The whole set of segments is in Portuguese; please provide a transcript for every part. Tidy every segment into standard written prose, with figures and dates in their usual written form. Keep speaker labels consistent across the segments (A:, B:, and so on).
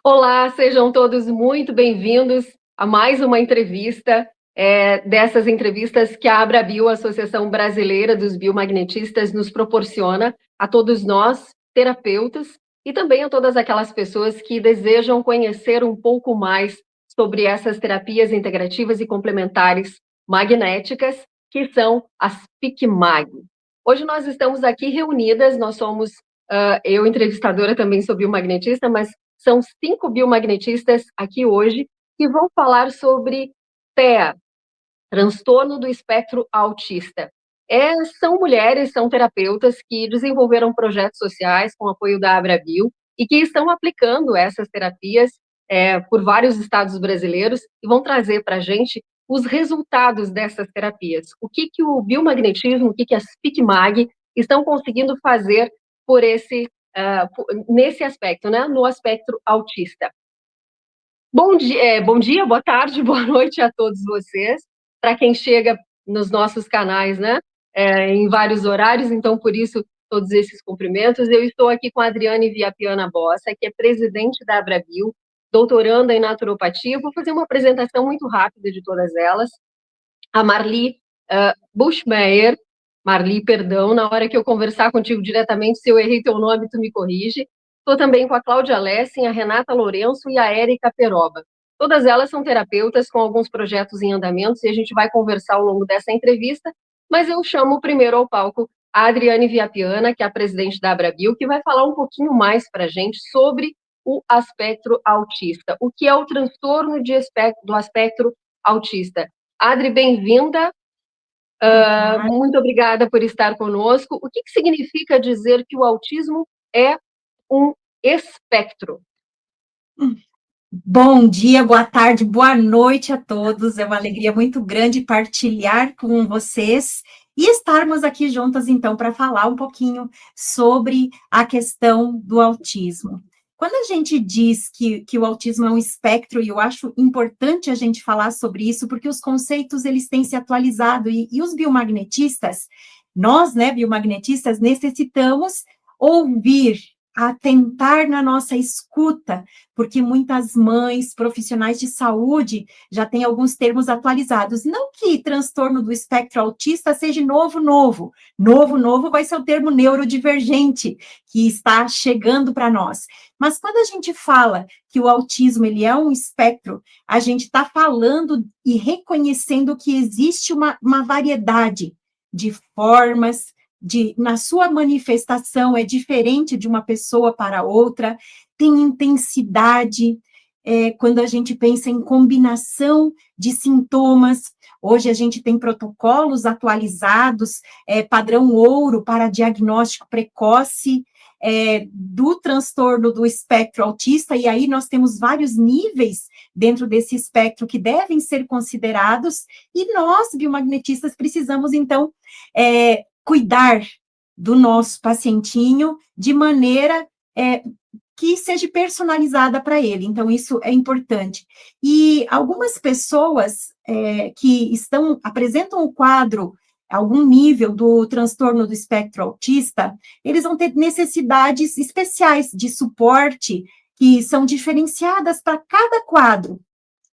A: Olá, sejam todos muito bem-vindos a mais uma entrevista, dessas entrevistas que a Abrabio, a Associação Brasileira dos Biomagnetistas, nos proporciona a todos nós, terapeutas, e também a todas aquelas pessoas que desejam conhecer um pouco mais sobre essas terapias integrativas e complementares magnéticas, que são as PIC-MAG. Hoje nós estamos aqui reunidas, nós somos, eu entrevistadora também sou biomagnetista, mas são 5 biomagnetistas aqui hoje que vão falar sobre TEA, transtorno do espectro autista. São mulheres, são terapeutas que desenvolveram projetos sociais com apoio da Abrabio e que estão aplicando essas terapias por vários estados brasileiros e vão trazer para a gente os resultados dessas terapias. O que o biomagnetismo, o que as PIC-MAG estão conseguindo fazer por nesse aspecto, né, no aspecto autista. Bom dia, boa tarde, boa noite a todos vocês. Para quem chega nos nossos canais, né, em vários horários, então por isso todos esses cumprimentos. Eu estou aqui com a Adriane Viapiana Bossa, que é presidente da Abrabio, doutoranda em naturopatia. Vou fazer uma apresentação muito rápida de todas elas. A Marli Buschmeier. Marli, perdão, na hora que eu conversar contigo diretamente, se eu errei teu nome, tu me corrige. Estou também com a Cláudia Lessing, a Renata Lourenço e a Érica Peroba. Todas elas são terapeutas com alguns projetos em andamento e a gente vai conversar ao longo dessa entrevista, mas eu chamo primeiro ao palco a Adriane Viapiana, que é a presidente da Abrabio, que vai falar um pouquinho mais para a gente sobre o espectro autista. O que é o transtorno do espectro autista? Adri, bem-vinda. Muito obrigada por estar conosco. O que significa dizer que o autismo é um espectro?
B: Bom dia, boa tarde, boa noite a todos. É uma alegria muito grande partilhar com vocês e estarmos aqui juntas, então, para falar um pouquinho sobre a questão do autismo. Quando a gente diz que o autismo é um espectro, e eu acho importante a gente falar sobre isso, porque os conceitos, eles têm se atualizado, e os biomagnetistas, nós, né, biomagnetistas, necessitamos ouvir, atentar na nossa escuta, porque muitas mães, profissionais de saúde, já têm alguns termos atualizados. Não que transtorno do espectro autista seja novo. Novo vai ser o termo neurodivergente, que está chegando para nós. Mas quando a gente fala que o autismo ele é um espectro, a gente está falando e reconhecendo que existe uma variedade de formas, na sua manifestação é diferente de uma pessoa para outra, tem intensidade, quando a gente pensa em combinação de sintomas. Hoje a gente tem protocolos atualizados, padrão ouro para diagnóstico precoce do transtorno do espectro autista, e aí nós temos vários níveis dentro desse espectro que devem ser considerados, e nós, biomagnetistas, precisamos, então, cuidar do nosso pacientinho de maneira que seja personalizada para ele. Então, isso é importante. E algumas pessoas que apresentam o quadro, algum nível do transtorno do espectro autista, eles vão ter necessidades especiais de suporte que são diferenciadas para cada quadro.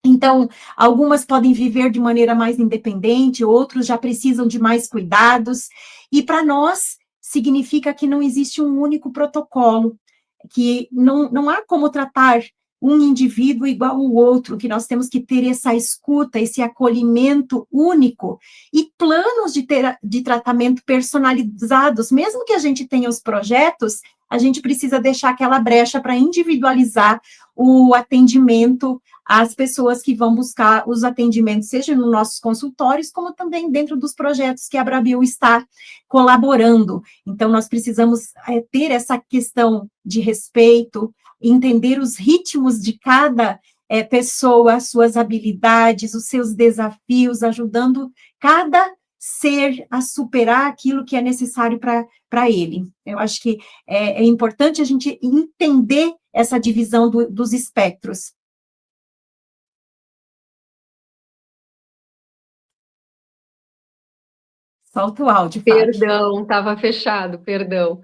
B: Então, algumas podem viver de maneira mais independente, outros já precisam de mais cuidados, e para nós significa que não existe um único protocolo, que não há como tratar um indivíduo igual ao outro, que nós temos que ter essa escuta, esse acolhimento único, e planos de tratamento personalizados. Mesmo que a gente tenha os projetos, a gente precisa deixar aquela brecha para individualizar o atendimento às pessoas que vão buscar os atendimentos, seja nos nossos consultórios, como também dentro dos projetos que a Abrabio está colaborando. Então, nós precisamos ter essa questão de respeito, entender os ritmos de cada pessoa, as suas habilidades, os seus desafios, ajudando cada ser a superar aquilo que é necessário para ele. Eu acho que é importante a gente entender essa divisão dos espectros. Solta o áudio, Fábio.
A: Perdão, estava fechado, perdão.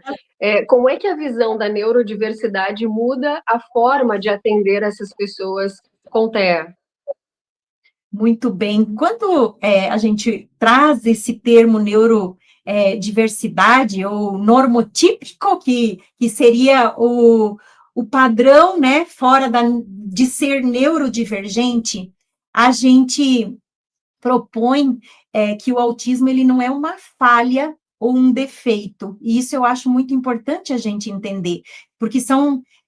A: Como é que a visão da neurodiversidade muda a forma de atender essas pessoas com TEA?
B: Muito bem. Quando a gente traz esse termo neurodiversidade ou normotípico, que seria o padrão, né, fora de ser neurodivergente, a gente propõe que o autismo ele não é uma falha ou um defeito. E isso eu acho muito importante a gente entender, porque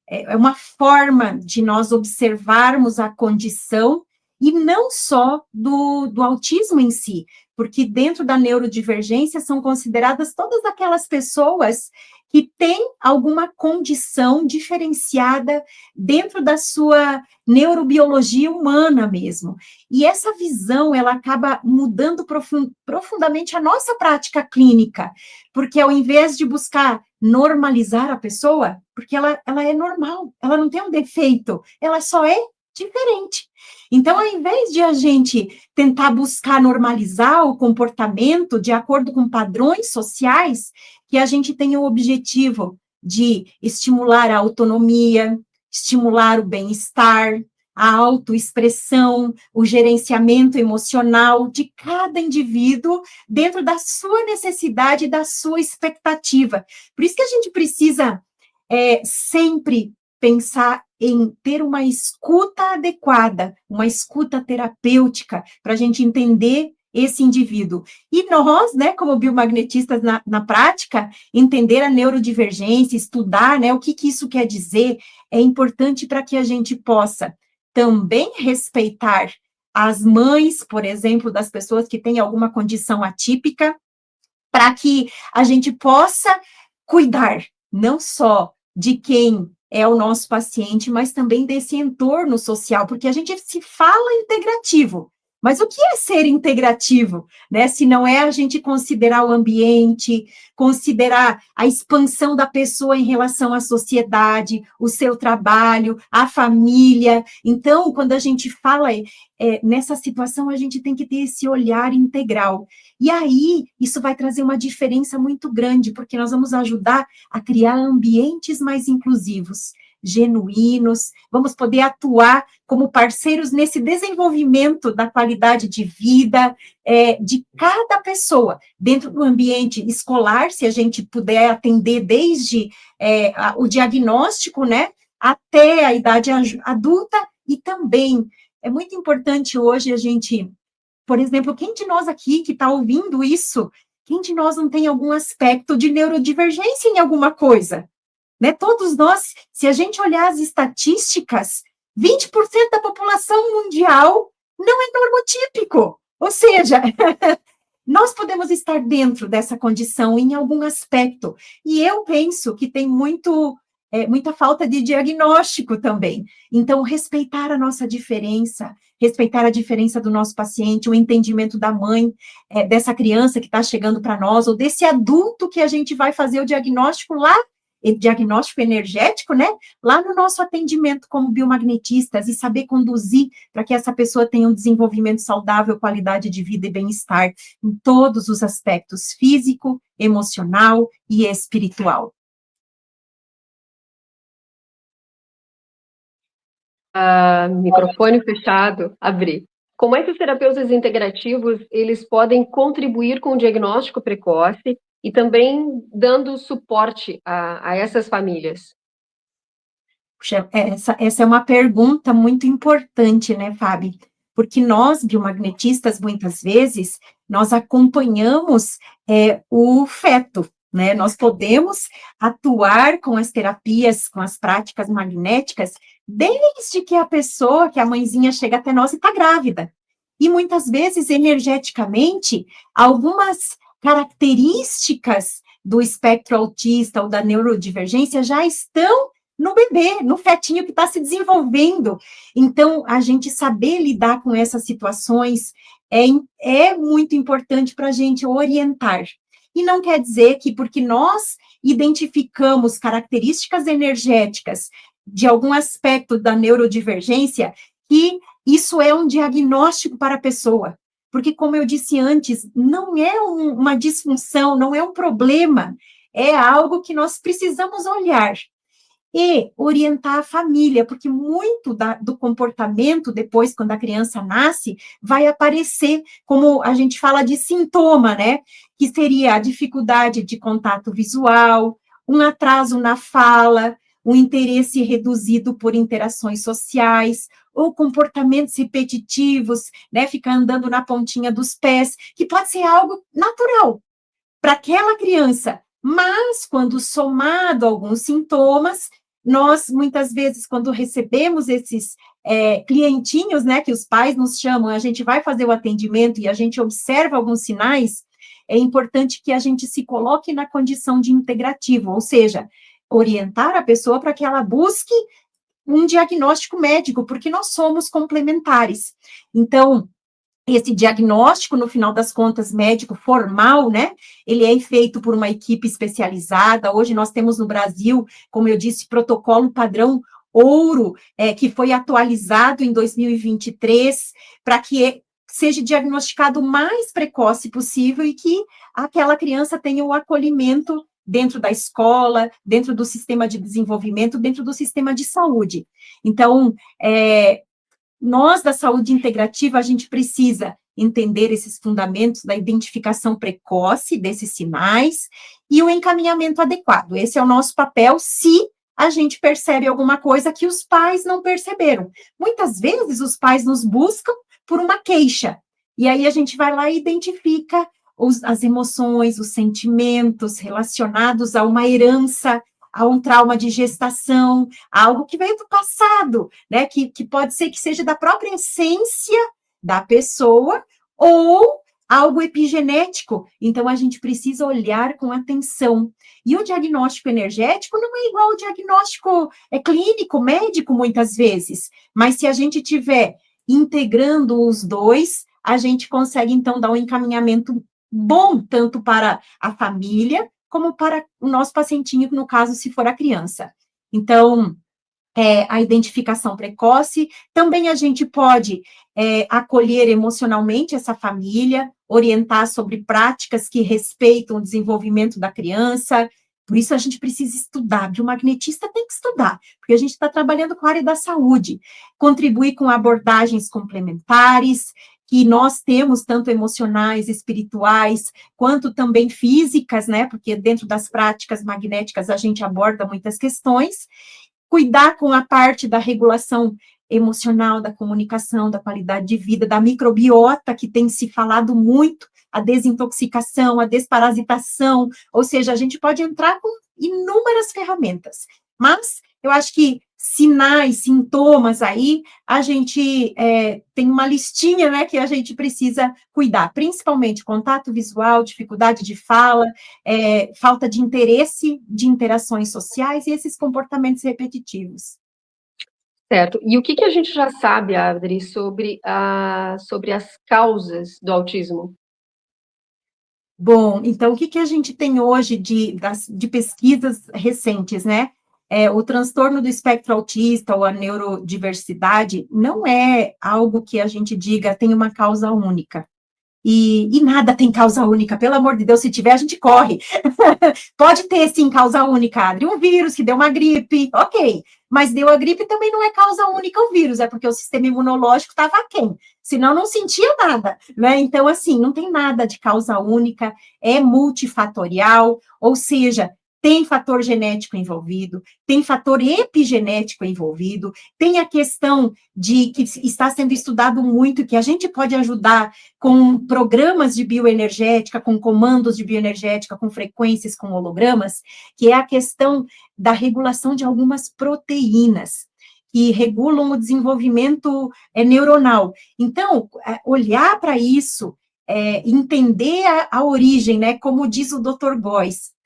B: é uma forma de nós observarmos a condição e não só do autismo em si, porque dentro da neurodivergência são consideradas todas aquelas pessoas que têm alguma condição diferenciada dentro da sua neurobiologia humana mesmo. E essa visão, ela acaba mudando profundamente a nossa prática clínica, porque ao invés de buscar normalizar a pessoa, porque ela é normal, ela não tem um defeito, ela só é diferente. Então, ao invés de a gente tentar buscar normalizar o comportamento de acordo com padrões sociais, que a gente tenha o objetivo de estimular a autonomia, estimular o bem-estar, a autoexpressão, o gerenciamento emocional de cada indivíduo dentro da sua necessidade e da sua expectativa. Por isso que a gente precisa sempre pensar em ter uma escuta adequada, uma escuta terapêutica, para a gente entender esse indivíduo. E nós, né, como biomagnetistas na prática, entender a neurodivergência, estudar, né, o que isso quer dizer, é importante para que a gente possa também respeitar as mães, por exemplo, das pessoas que têm alguma condição atípica, para que a gente possa cuidar não só de quem é o nosso paciente, mas também desse entorno social, porque a gente se fala integrativo. Mas o que é ser integrativo, né? Se não é a gente considerar o ambiente, considerar a expansão da pessoa em relação à sociedade, o seu trabalho, a família. Então, quando a gente fala nessa situação, a gente tem que ter esse olhar integral. E aí, isso vai trazer uma diferença muito grande, porque nós vamos ajudar a criar ambientes mais inclusivos, genuínos, vamos poder atuar como parceiros nesse desenvolvimento da qualidade de vida de cada pessoa, dentro do ambiente escolar, se a gente puder atender desde o diagnóstico, né, até a idade adulta, e também é muito importante hoje a gente, por exemplo, quem de nós aqui que está ouvindo isso, quem de nós não tem algum aspecto de neurodivergência em alguma coisa? Né? Todos nós, se a gente olhar as estatísticas, 20% da população mundial não é normotípico. Ou seja, nós podemos estar dentro dessa condição em algum aspecto. E eu penso que tem muita falta de diagnóstico também. Então, respeitar a nossa diferença, respeitar a diferença do nosso paciente, o entendimento da mãe, dessa criança que está chegando para nós, ou desse adulto que a gente vai fazer o diagnóstico lá, diagnóstico energético, né, lá no nosso atendimento como biomagnetistas, e saber conduzir para que essa pessoa tenha um desenvolvimento saudável, qualidade de vida e bem-estar em todos os aspectos, físico, emocional e espiritual.
A: Microfone fechado, abri. Como é que os terapeutas integrativos, eles podem contribuir com o diagnóstico precoce e também dando suporte a essas famílias?
B: Puxa, essa é uma pergunta muito importante, né, Fábio? Porque nós, biomagnetistas, muitas vezes, nós acompanhamos o feto, né? Nós podemos atuar com as terapias, com as práticas magnéticas, desde que a pessoa, que a mãezinha chega até nós e está grávida. E muitas vezes, energeticamente, algumas características do espectro autista ou da neurodivergência já estão no bebê, no fetinho que está se desenvolvendo. Então, a gente saber lidar com essas situações é muito importante para a gente orientar. E não quer dizer que porque nós identificamos características energéticas de algum aspecto da neurodivergência, que isso é um diagnóstico para a pessoa. porque, como eu disse antes, não é uma disfunção, não é um problema, é algo que nós precisamos olhar e orientar a família, porque muito do comportamento, depois, quando a criança nasce, vai aparecer, como a gente fala de sintoma, né? Que seria a dificuldade de contato visual, um atraso na fala, um interesse reduzido por interações sociais, ou comportamentos repetitivos, né? Ficar andando na pontinha dos pés, que pode ser algo natural para aquela criança, mas quando somado a alguns sintomas, nós, muitas vezes, quando recebemos esses clientinhos, né, que os pais nos chamam, a gente vai fazer o atendimento e a gente observa alguns sinais, é importante que a gente se coloque na condição de integrativo, ou seja, orientar a pessoa para que ela busque um diagnóstico médico, porque nós somos complementares. Então, esse diagnóstico, no final das contas, médico formal, né? Ele é feito por uma equipe especializada. Hoje nós temos no Brasil, como eu disse, protocolo padrão ouro, que foi atualizado em 2023, para que seja diagnosticado o mais precoce possível e que aquela criança tenha o acolhimento dentro da escola, dentro do sistema de desenvolvimento, dentro do sistema de saúde. Então, nós, da saúde integrativa, a gente precisa entender esses fundamentos da identificação precoce desses sinais e o encaminhamento adequado. Esse é o nosso papel, se a gente percebe alguma coisa que os pais não perceberam. Muitas vezes, os pais nos buscam por uma queixa, e aí a gente vai lá e identifica as emoções, os sentimentos relacionados a uma herança, a um trauma de gestação, algo que veio do passado, né? Que pode ser que seja da própria essência da pessoa, ou algo epigenético. Então, a gente precisa olhar com atenção. E o diagnóstico energético não é igual ao diagnóstico clínico, médico, muitas vezes. Mas se a gente tiver integrando os dois, a gente consegue, então, dar um encaminhamento bom, tanto para a família, como para o nosso pacientinho, no caso, se for a criança. Então, a identificação precoce, também a gente pode acolher emocionalmente essa família, orientar sobre práticas que respeitam o desenvolvimento da criança. Por isso a gente precisa estudar, biomagnetista tem que estudar, porque a gente está trabalhando com a área da saúde, contribuir com abordagens complementares, que nós temos, tanto emocionais, espirituais, quanto também físicas, né, porque dentro das práticas magnéticas a gente aborda muitas questões, cuidar com a parte da regulação emocional, da comunicação, da qualidade de vida, da microbiota, que tem se falado muito, a desintoxicação, a desparasitação, ou seja, a gente pode entrar com inúmeras ferramentas, mas eu acho que sinais, sintomas aí, a gente tem uma listinha, né, que a gente precisa cuidar, principalmente contato visual, dificuldade de fala, falta de interesse de interações sociais e esses comportamentos repetitivos.
A: Certo. E o que a gente já sabe, Adri, sobre as causas do autismo?
B: Bom, então, o que a gente tem hoje de pesquisas recentes, né? O transtorno do espectro autista ou a neurodiversidade não é algo que a gente diga tem uma causa única. E nada tem causa única, pelo amor de Deus, se tiver, a gente corre. Pode ter, sim, causa única, Adri, um vírus que deu uma gripe, ok, mas deu a gripe também não é causa única o vírus, é porque o sistema imunológico estava aquém, senão não sentia nada, né? Então, assim, não tem nada de causa única, é multifatorial, ou seja, tem fator genético envolvido, tem fator epigenético envolvido, tem a questão de que está sendo estudado muito, que a gente pode ajudar com programas de bioenergética, com comandos de bioenergética, com frequências, com hologramas, que é a questão da regulação de algumas proteínas, que regulam o desenvolvimento neuronal. Então, olhar para isso, entender a origem, né, como diz o Dr. Góes,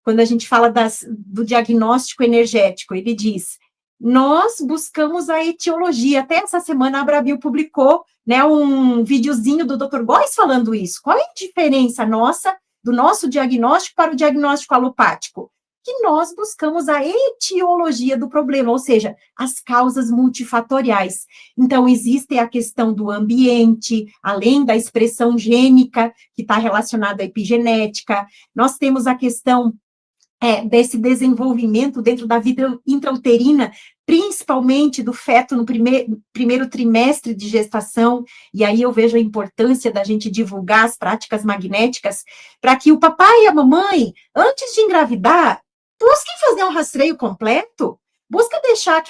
B: quando a gente fala do diagnóstico energético, ele diz, nós buscamos a etiologia. Até essa semana a Abrabio publicou, né, um videozinho do Dr. Góes falando isso. Qual é a diferença nossa, do nosso diagnóstico para o diagnóstico alopático? que nós buscamos a etiologia do problema, ou seja, as causas multifatoriais. Então, existe a questão do ambiente, além da expressão gênica, que está relacionada à epigenética, nós temos a questão desse desenvolvimento dentro da vida intrauterina, principalmente do feto no primeiro trimestre de gestação, e aí eu vejo a importância da gente divulgar as práticas magnéticas, para que o papai e a mamãe, antes de engravidar, busquem fazer um rastreio completo, busca deixar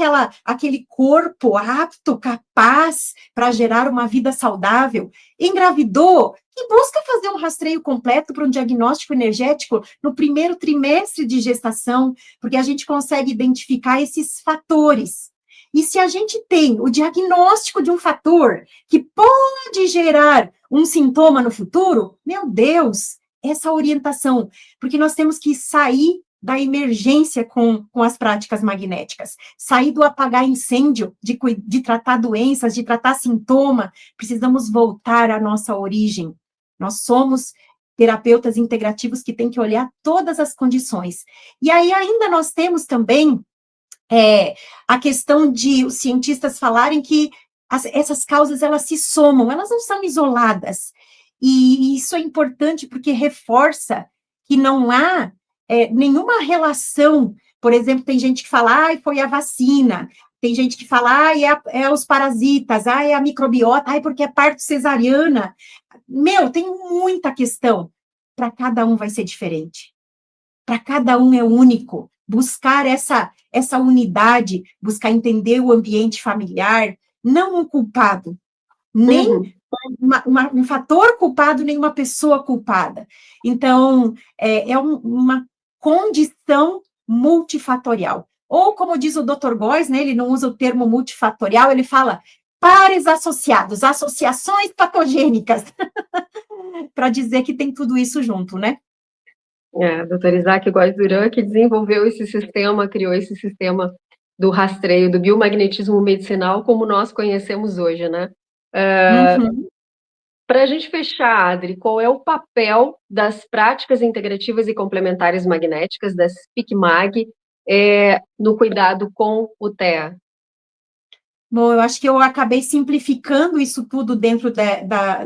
B: aquele corpo apto, capaz para gerar uma vida saudável. Engravidou, e busca fazer um rastreio completo para um diagnóstico energético no primeiro trimestre de gestação, porque a gente consegue identificar esses fatores. E se a gente tem o diagnóstico de um fator que pode gerar um sintoma no futuro, meu Deus, essa orientação, porque nós temos que sair da emergência com as práticas magnéticas, sair do apagar incêndio, de tratar doenças, de tratar sintoma, precisamos voltar à nossa origem. Nós somos terapeutas integrativos que têm que olhar todas as condições. E aí ainda nós temos também a questão de os cientistas falarem que essas causas, elas se somam, elas não são isoladas. E isso é importante porque reforça que não há nenhuma relação. Por exemplo, tem gente que fala, foi a vacina, tem gente que fala, é os parasitas, é a microbiota, porque é parto cesariana. Tem muita questão. Para cada um vai ser diferente. Para cada um é único. Buscar essa unidade, buscar entender o ambiente familiar, não um culpado, nem um fator culpado, nem uma pessoa culpada. Então, uma condição multifatorial. Ou, como diz o Dr. Góes, né, ele não usa o termo multifatorial, ele fala pares associados, associações patogênicas, para dizer que tem tudo isso junto, né?
A: Dr. Isaac Góes Duran, que desenvolveu esse sistema, criou esse sistema do rastreio, do biomagnetismo medicinal, como nós conhecemos hoje, né? Para a gente fechar, Adri, qual é o papel das práticas integrativas e complementares magnéticas, das PIC-MAG, no cuidado com o TEA?
B: Bom, eu acho que eu acabei simplificando isso tudo dentro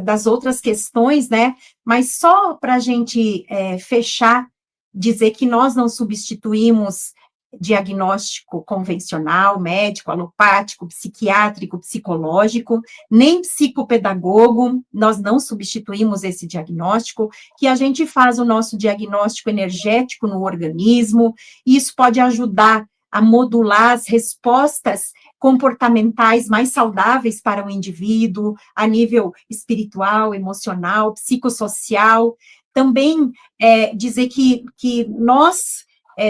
B: das outras questões, né? Mas só para a gente fechar, dizer que nós não substituímos diagnóstico convencional, médico, alopático, psiquiátrico, psicológico, nem psicopedagogo, nós não substituímos esse diagnóstico, que a gente faz o nosso diagnóstico energético no organismo, e isso pode ajudar a modular as respostas comportamentais mais saudáveis para o indivíduo, a nível espiritual, emocional, psicossocial. Também dizer que nós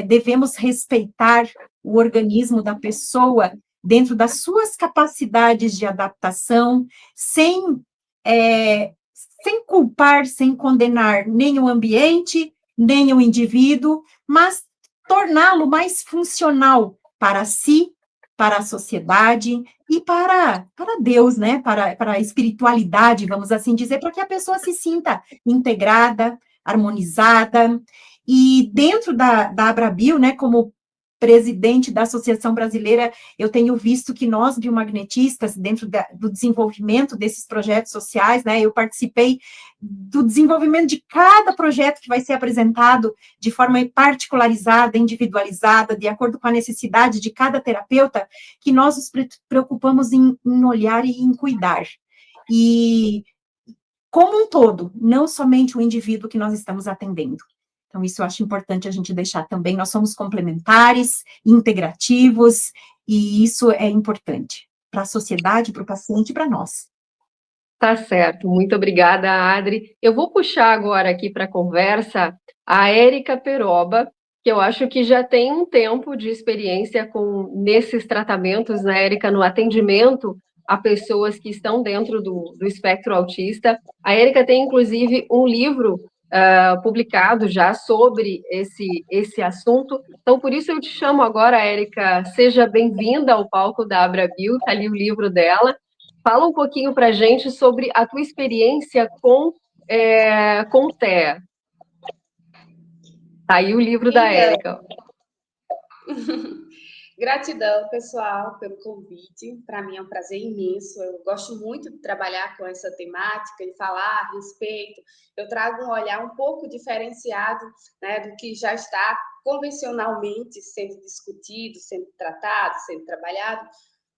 B: devemos respeitar o organismo da pessoa dentro das suas capacidades de adaptação, sem culpar, sem condenar nem o ambiente, nem o indivíduo, mas torná-lo mais funcional para si, para a sociedade e para Deus, né? Para a espiritualidade, vamos assim dizer, para que a pessoa se sinta integrada, harmonizada. E dentro da Abrabio, né, como presidente da Associação Brasileira, eu tenho visto que nós, biomagnetistas, dentro do desenvolvimento desses projetos sociais, né, eu participei do desenvolvimento de cada projeto que vai ser apresentado de forma particularizada, individualizada, de acordo com a necessidade de cada terapeuta, que nós nos preocupamos em olhar e em cuidar. E como um todo, não somente o indivíduo que nós estamos atendendo. Então, isso eu acho importante a gente deixar também. Nós somos complementares, integrativos, e isso é importante para a sociedade, para o paciente e para nós.
A: Tá certo, muito obrigada, Adri. Eu vou puxar agora aqui para a conversa a Érica Peroba, que eu acho que já tem um tempo de experiência nesses tratamentos, né, Érica, no atendimento a pessoas que estão dentro do espectro autista. A Érica tem, inclusive, um livro publicado já sobre esse assunto. Então, por isso eu te chamo agora, Érica, seja bem-vinda ao palco da Abrabio, está ali o livro dela. Fala um pouquinho para a gente sobre a tua experiência com o TEA. Tá aí o livro da Érica.
C: Gratidão, pessoal, pelo convite. Para mim é um prazer imenso. Eu gosto muito de trabalhar com essa temática, de falar a respeito. Eu trago um olhar um pouco diferenciado, né, do que já está convencionalmente sendo discutido, sendo tratado, sendo trabalhado,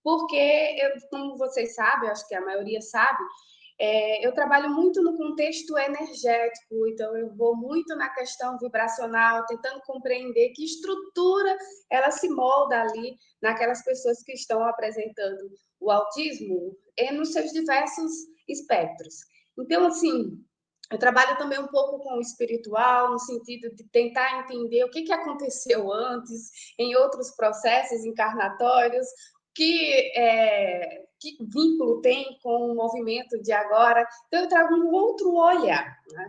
C: porque, como vocês sabem, acho que a maioria sabe, eu trabalho muito no contexto energético, então eu vou muito na questão vibracional, tentando compreender que estrutura ela se molda ali naquelas pessoas que estão apresentando o autismo nos seus diversos espectros. Então, assim, eu trabalho também um pouco com o espiritual, no sentido de tentar entender o que aconteceu antes, em outros processos encarnatórios, que vínculo tem com o movimento de agora. Então, eu trago um outro olhar. Né?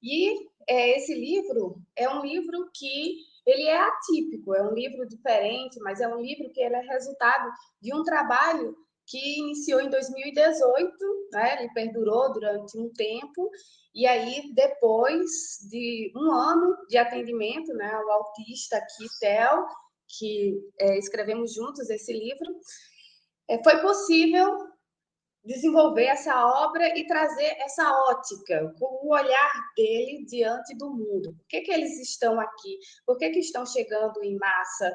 C: E esse livro é um livro que ele é atípico, é um livro diferente, mas é um livro que ele é resultado de um trabalho que iniciou em 2018, né? Ele perdurou durante um tempo, e aí, depois de um ano de atendimento, né, o autista aqui, Theo, que escrevemos juntos esse livro, foi possível desenvolver essa obra e trazer essa ótica, com o olhar dele diante do mundo. Por que eles estão aqui? Por que estão chegando em massa?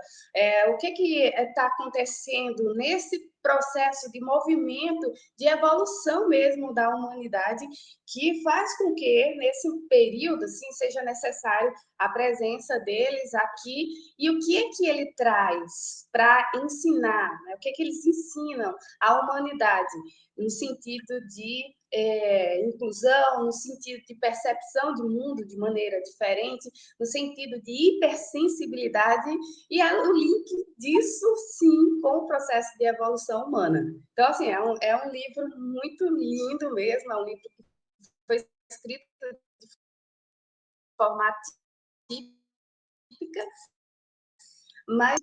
C: O que está acontecendo nesse processo de movimento, de evolução mesmo da humanidade, que faz com que, nesse período, assim, seja necessário a presença deles aqui, e o que é que ele traz para ensinar, né? O que é que eles ensinam à humanidade, no sentido de inclusão, no sentido de percepção do mundo de maneira diferente, no sentido de hipersensibilidade, e o link disso, sim, com o processo de evolução humana. Então, assim, é um livro muito lindo mesmo, é um livro que foi escrito de forma típica, mas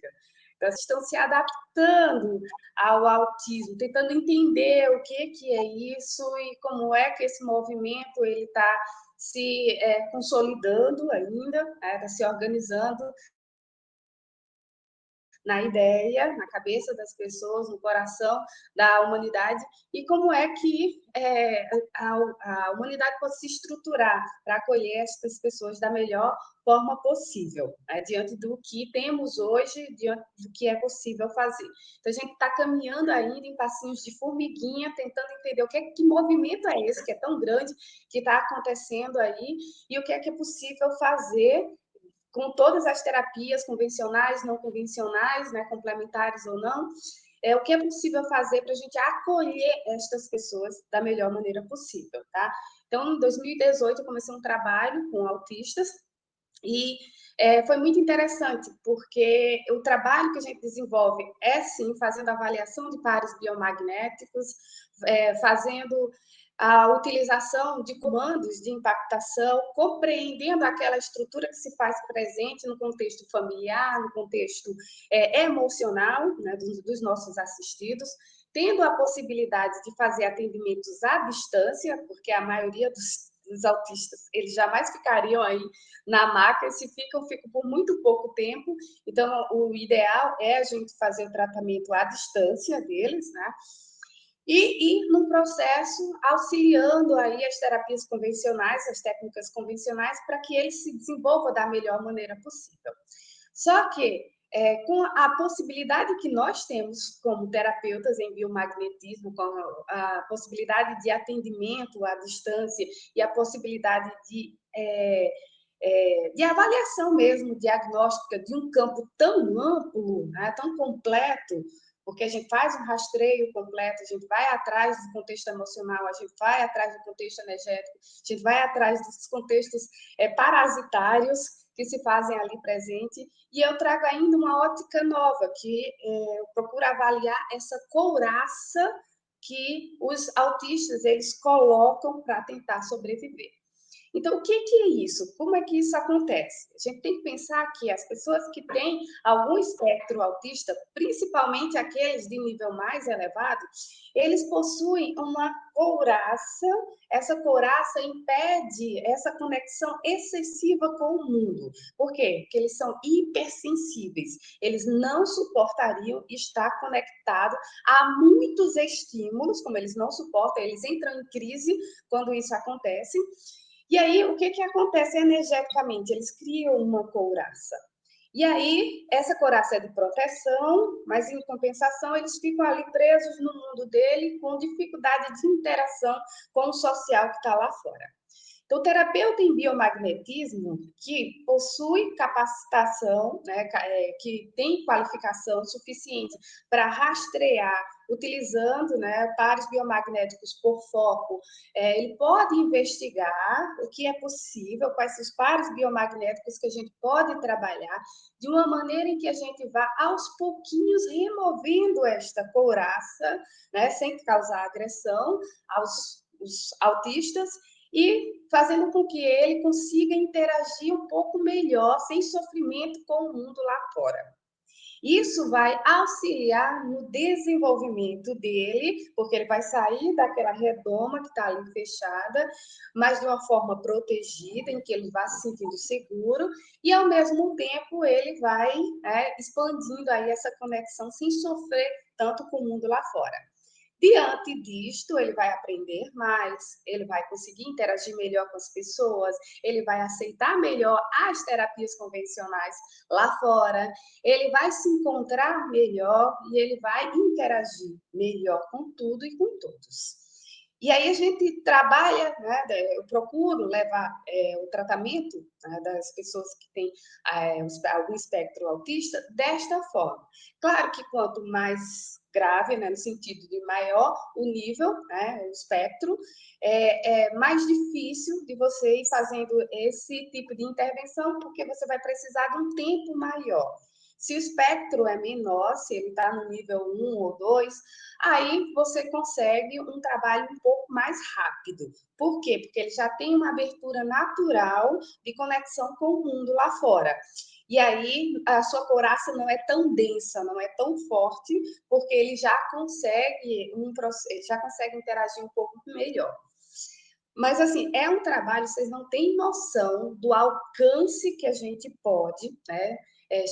C: elas estão se adaptando ao autismo, tentando entender o que é isso e como é que esse movimento ele está se consolidando ainda, está se organizando na ideia, na cabeça das pessoas, no coração da humanidade, e como é que a humanidade pode se estruturar para acolher essas pessoas da melhor forma possível, né, diante do que temos hoje, diante do que é possível fazer. Então, a gente está caminhando ainda em passinhos de formiguinha, tentando entender que movimento é esse, que é tão grande, que está acontecendo aí, e o que é possível fazer com todas as terapias convencionais, não convencionais, né, complementares ou não, o que é possível fazer para a gente acolher estas pessoas da melhor maneira possível, tá? Então, em 2018, eu comecei um trabalho com autistas e foi muito interessante, porque o trabalho que a gente desenvolve é, sim, fazendo avaliação de pares biomagnéticos, fazendo a utilização de comandos de impactação, compreendendo aquela estrutura que se faz presente no contexto familiar, no contexto emocional, né, dos nossos assistidos, tendo a possibilidade de fazer atendimentos à distância, porque a maioria dos autistas, eles jamais ficariam aí na maca, se ficam por muito pouco tempo, então o ideal é a gente fazer o tratamento à distância deles, né? E ir no processo auxiliando aí as terapias convencionais, as técnicas convencionais, para que ele se desenvolva da melhor maneira possível. Só que, com a possibilidade que nós temos como terapeutas em biomagnetismo, com a possibilidade de atendimento à distância e a possibilidade de avaliação mesmo, diagnóstica de um campo tão amplo, né, tão completo, porque a gente faz um rastreio completo, a gente vai atrás do contexto emocional, a gente vai atrás do contexto energético, a gente vai atrás dos contextos parasitários que se fazem ali presente, e eu trago ainda uma ótica nova, que eu procuro avaliar essa couraça que os autistas eles colocam para tentar sobreviver. Então, o que é isso? Como é que isso acontece? A gente tem que pensar que as pessoas que têm algum espectro autista, principalmente aqueles de nível mais elevado, eles possuem uma couraça. Essa couraça impede essa conexão excessiva com o mundo. Por quê? Porque eles são hipersensíveis. Eles não suportariam estar conectados a muitos estímulos, como eles não suportam, eles entram em crise quando isso acontece. E aí, o que acontece energeticamente? Eles criam uma couraça. E aí, essa couraça é de proteção, mas em compensação, eles ficam ali presos no mundo dele, com dificuldade de interação com o social que está lá fora. Então, o terapeuta em biomagnetismo que possui capacitação, né, que tem qualificação suficiente para rastrear, utilizando, né, pares biomagnéticos por foco, ele pode investigar o que é possível, quais são os pares biomagnéticos que a gente pode trabalhar, de uma maneira em que a gente vá aos pouquinhos removendo esta couraça, né, sem causar agressão aos os autistas, e fazendo com que ele consiga interagir um pouco melhor, sem sofrimento com o mundo lá fora. Isso vai auxiliar no desenvolvimento dele, porque ele vai sair daquela redoma que está ali fechada, mas de uma forma protegida, em que ele vai se sentindo seguro, e ao mesmo tempo ele vai expandindo aí essa conexão sem sofrer tanto com o mundo lá fora. Diante disto, ele vai aprender mais, ele vai conseguir interagir melhor com as pessoas, ele vai aceitar melhor as terapias convencionais lá fora, ele vai se encontrar melhor e ele vai interagir melhor com tudo e com todos. E aí a gente trabalha, né, eu procuro levar o tratamento, né, das pessoas que têm algum espectro autista desta forma. Claro que quanto mais grave, né, no sentido de maior o nível, né, o espectro, é mais difícil de você ir fazendo esse tipo de intervenção, porque você vai precisar de um tempo maior. Se o espectro é menor, se ele está no nível 1 ou 2, aí você consegue um trabalho um pouco mais rápido. Por quê? Porque ele já tem uma abertura natural de conexão com o mundo lá fora. E aí a sua couraça não é tão densa, não é tão forte, porque ele já consegue interagir um pouco melhor. Mas, assim, é um trabalho, vocês não têm noção do alcance que a gente pode, né,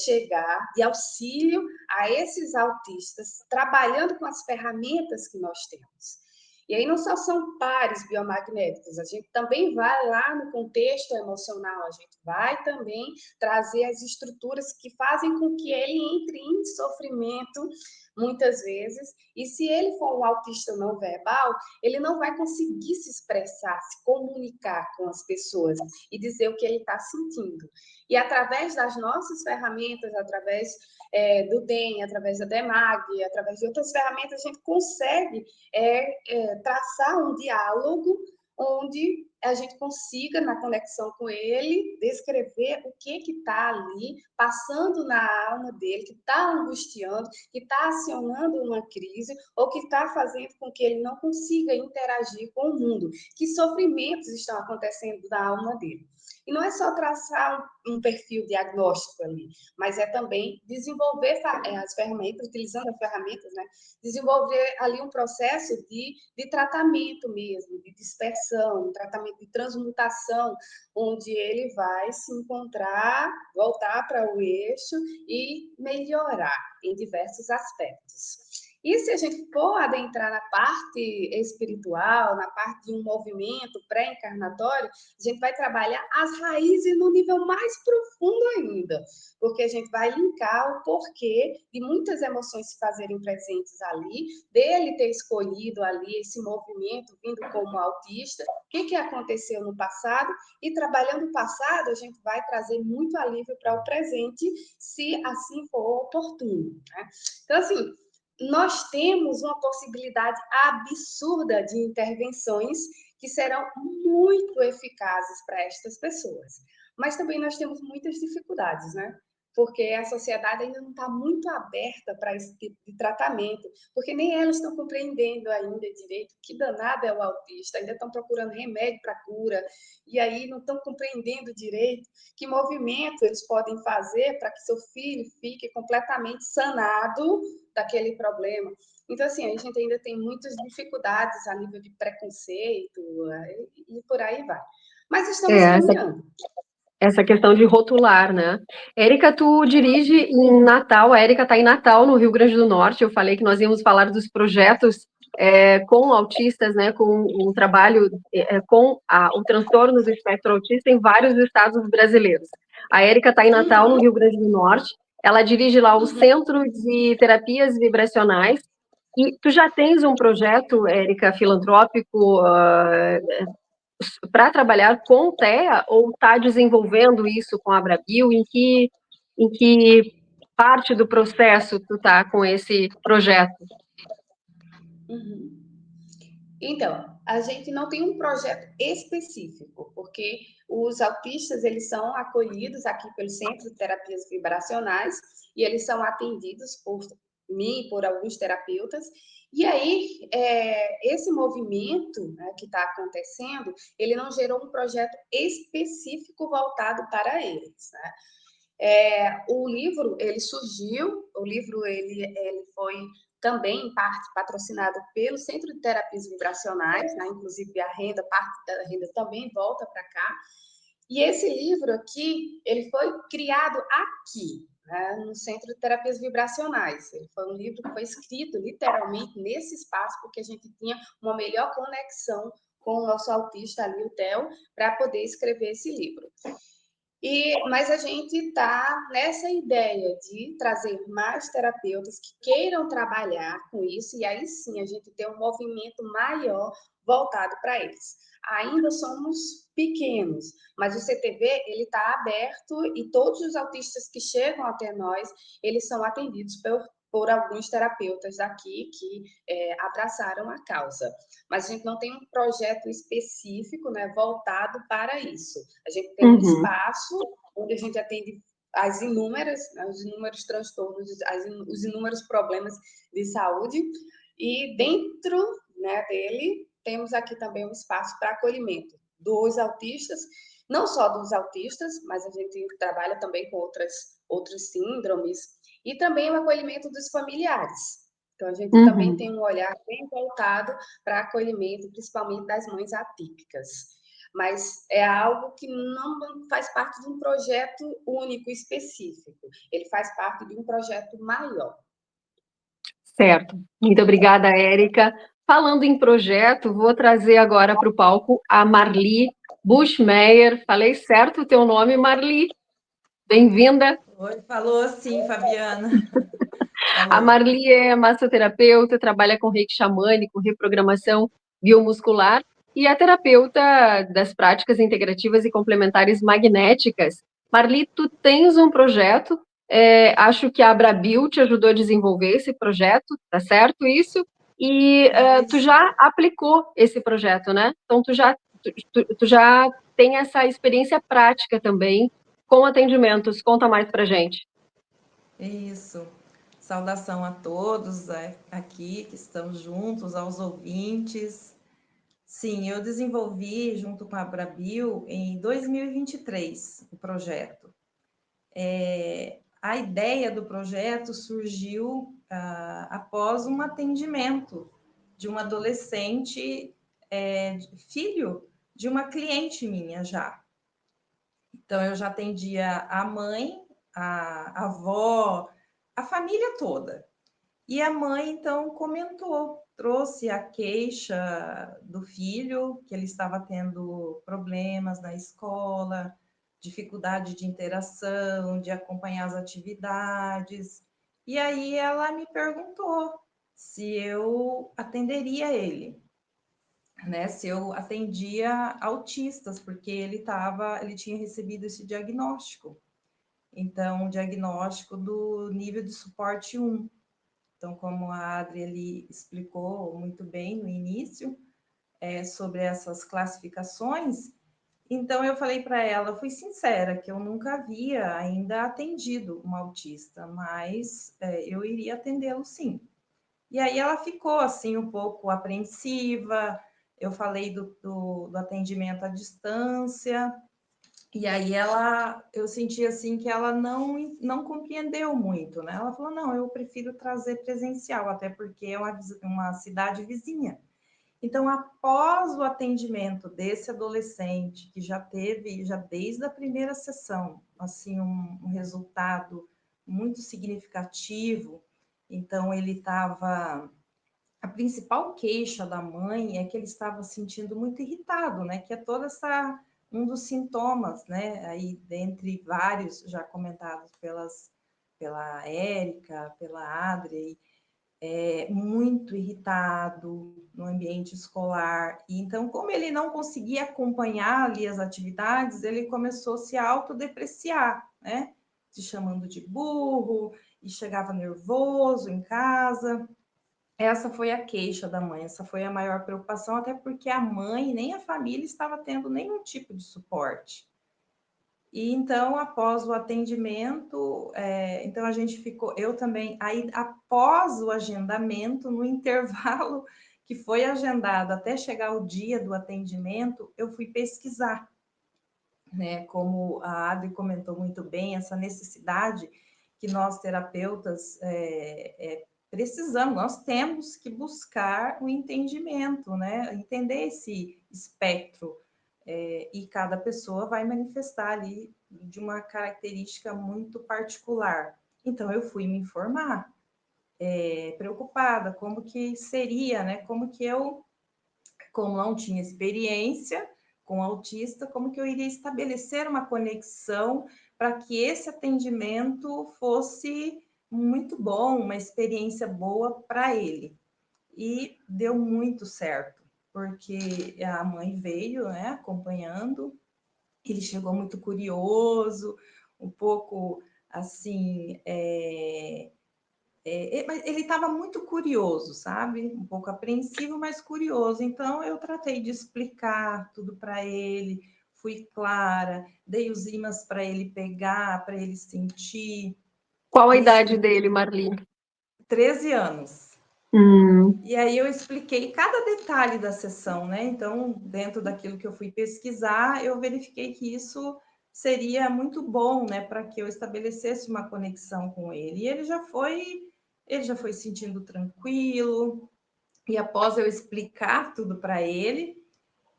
C: chegar de auxílio a esses autistas, trabalhando com as ferramentas que nós temos. E aí não só são pares biomagnéticos, a gente também vai lá no contexto emocional, a gente vai também trazer as estruturas que fazem com que ele entre em sofrimento, muitas vezes, e se ele for um autista não verbal, ele não vai conseguir se expressar, se comunicar com as pessoas e dizer o que ele está sentindo. E através das nossas ferramentas, através do DEM, através da DEMAG, através de outras ferramentas, a gente consegue traçar um diálogo onde a gente consiga, na conexão com ele, descrever o que está ali, passando na alma dele, que está angustiando, que está acionando uma crise, ou que está fazendo com que ele não consiga interagir com o mundo. Que sofrimentos estão acontecendo na alma dele. E não é só traçar um perfil diagnóstico ali, mas é também desenvolver as ferramentas, utilizando as ferramentas, né? Desenvolver ali um processo de tratamento mesmo, de dispersão, um tratamento de transmutação, onde ele vai se encontrar, voltar para o eixo e melhorar em diversos aspectos. E se a gente for adentrar na parte espiritual, na parte de um movimento pré-encarnatório, a gente vai trabalhar as raízes no nível mais profundo ainda, porque a gente vai linkar o porquê de muitas emoções se fazerem presentes ali, dele ter escolhido ali esse movimento vindo como autista, o que aconteceu no passado, e trabalhando o passado, a gente vai trazer muito alívio para o presente, se assim for oportuno, né? Então, assim, nós temos uma possibilidade absurda de intervenções que serão muito eficazes para estas pessoas. Mas também nós temos muitas dificuldades, né? porque a sociedade ainda não está muito aberta para esse tipo de tratamento, porque nem elas estão compreendendo ainda direito que danado é o autista, ainda estão procurando remédio para cura, e aí não estão compreendendo direito que movimento eles podem fazer para que seu filho fique completamente sanado daquele problema. Então, assim, a gente ainda tem muitas dificuldades a nível de preconceito e por aí vai. Mas estamos
A: Essa
C: caminhando.
A: essa questão de rotular, né? Érica, tu dirige em Natal, a Érica está em Natal, no Rio Grande do Norte. Eu falei que nós íamos falar dos projetos com autistas, né? Com um trabalho com o transtorno do espectro autista em vários estados brasileiros. A Érica está em Natal, no Rio Grande do Norte. Ela dirige lá o Centro de Terapias Vibracionais. E tu já tens um projeto, Érica, filantrópico, para trabalhar com o TEA ou está desenvolvendo isso com a Abrabio? Em que parte do processo tu está com esse projeto?
C: Uhum. Então, a gente não tem um projeto específico, porque os autistas eles são acolhidos aqui pelo Centro de Terapias Vibracionais e eles são atendidos por mim, por alguns terapeutas. E aí, esse movimento, né, que está acontecendo, ele não gerou um projeto específico voltado para eles, né? O livro, ele surgiu, o livro ele foi também, em parte, patrocinado pelo Centro de Terapias Vibracionais, né? Inclusive a renda, parte da renda também volta para cá. E esse livro aqui, ele foi criado aqui, né, no Centro de Terapias Vibracionais. Ele foi um livro que foi escrito literalmente nesse espaço, porque a gente tinha uma melhor conexão com o nosso autista ali, o Theo, para poder escrever esse livro. Mas a gente está nessa ideia de trazer mais terapeutas que queiram trabalhar com isso, e aí sim a gente tem um movimento maior voltado para eles. Ainda somos pequenos, mas o CTV ele está aberto e todos os autistas que chegam até nós, eles são atendidos por alguns terapeutas daqui que abraçaram a causa. Mas a gente não tem um projeto específico, né, voltado para isso. A gente tem um espaço onde a gente atende as inúmeras, né, os inúmeros transtornos, os inúmeros problemas de saúde, e dentro, né, dele temos aqui também um espaço para acolhimento dos autistas, não só dos autistas, mas a gente trabalha também com outras síndromes, e também o acolhimento dos familiares. Então, a gente também tem um olhar bem voltado para acolhimento, principalmente das mães atípicas. Mas é algo que não faz parte de um projeto único, específico. Ele faz parte de um projeto maior.
A: Certo. Muito obrigada, Érica. Falando em projeto, vou trazer agora para o palco a Marli Buschmeyer. Falei certo o teu nome, Marli? Bem-vinda.
D: Oi, falou sim, Fabiana.
A: A Marli é massoterapeuta, trabalha com reiki xamânico, reprogramação biomuscular e é terapeuta das práticas integrativas e complementares magnéticas. Marli, tu tens um projeto, acho que a Abrabio te ajudou a desenvolver esse projeto, tá certo isso? E tu já aplicou esse projeto, né? Então tu já tem essa experiência prática também com atendimentos. Conta mais pra gente.
D: Isso. Saudação a todos aqui que estamos juntos, aos ouvintes. Sim, eu desenvolvi junto com a Abrabio em 2023 o projeto. A ideia do projeto surgiu após um atendimento de um adolescente, filho de uma cliente minha já. Então, eu já atendia a mãe, a avó, a família toda. E a mãe, então, comentou, trouxe a queixa do filho, que ele estava tendo problemas na escola, dificuldade de interação, de acompanhar as atividades. E aí ela me perguntou se eu atenderia ele, né? Se eu atendia autistas, porque ele tinha recebido esse diagnóstico. Então, o diagnóstico do nível de suporte 1. Então, como a Adri ali explicou muito bem no início, sobre essas classificações, Então, eu falei para ela, eu fui sincera, que eu nunca havia ainda atendido um autista, mas eu iria atendê-lo sim. E aí ela ficou assim um pouco apreensiva, eu falei do atendimento à distância, e aí eu senti assim que ela não compreendeu muito, né? Ela falou, não, eu prefiro trazer presencial, até porque é uma cidade vizinha. Então, após o atendimento desse adolescente, que já teve, já desde a primeira sessão, assim, um resultado muito significativo, então ele estava... A principal queixa da mãe é que ele estava sentindo muito irritado, né? Que é toda essa... um dos sintomas, né? Aí, dentre vários já comentados pela Érica, pela Adri, muito irritado no ambiente escolar. E então, como ele não conseguia acompanhar ali as atividades, ele começou a se autodepreciar, né? Se chamando de burro, e chegava nervoso em casa. Essa foi a queixa da mãe, essa foi a maior preocupação, até porque a mãe nem a família estava tendo nenhum tipo de suporte. E então, após o atendimento, então a gente ficou, eu também, aí após o agendamento, no intervalo que foi agendado até chegar o dia do atendimento, eu fui pesquisar, né? Como a Adri comentou muito bem, essa necessidade que nós terapeutas precisamos, nós temos que buscar o entendimento, né? Entender esse espectro, e cada pessoa vai manifestar ali de uma característica muito particular. Então, eu fui me informar, preocupada, como que seria, né? Como que eu, como não tinha experiência com autista, como que eu iria estabelecer uma conexão para que esse atendimento fosse muito bom, uma experiência boa para ele. E deu muito certo, porque a mãe veio, né, acompanhando, ele chegou muito curioso, um pouco assim, mas ele estava muito curioso, sabe? Um pouco apreensivo, mas curioso. Então, eu tratei de explicar tudo para ele, fui clara, dei os ímãs para ele pegar, para ele sentir.
A: Qual a idade
D: Expliquei.
A: dele, Marli?
D: 13 anos.
A: Hum.
D: E aí eu expliquei cada detalhe da sessão, né? Então, dentro daquilo que eu fui pesquisar, eu verifiquei que isso seria muito bom, né, para que eu estabelecesse uma conexão com ele. E ele já foi sentindo tranquilo. E após eu explicar tudo para ele,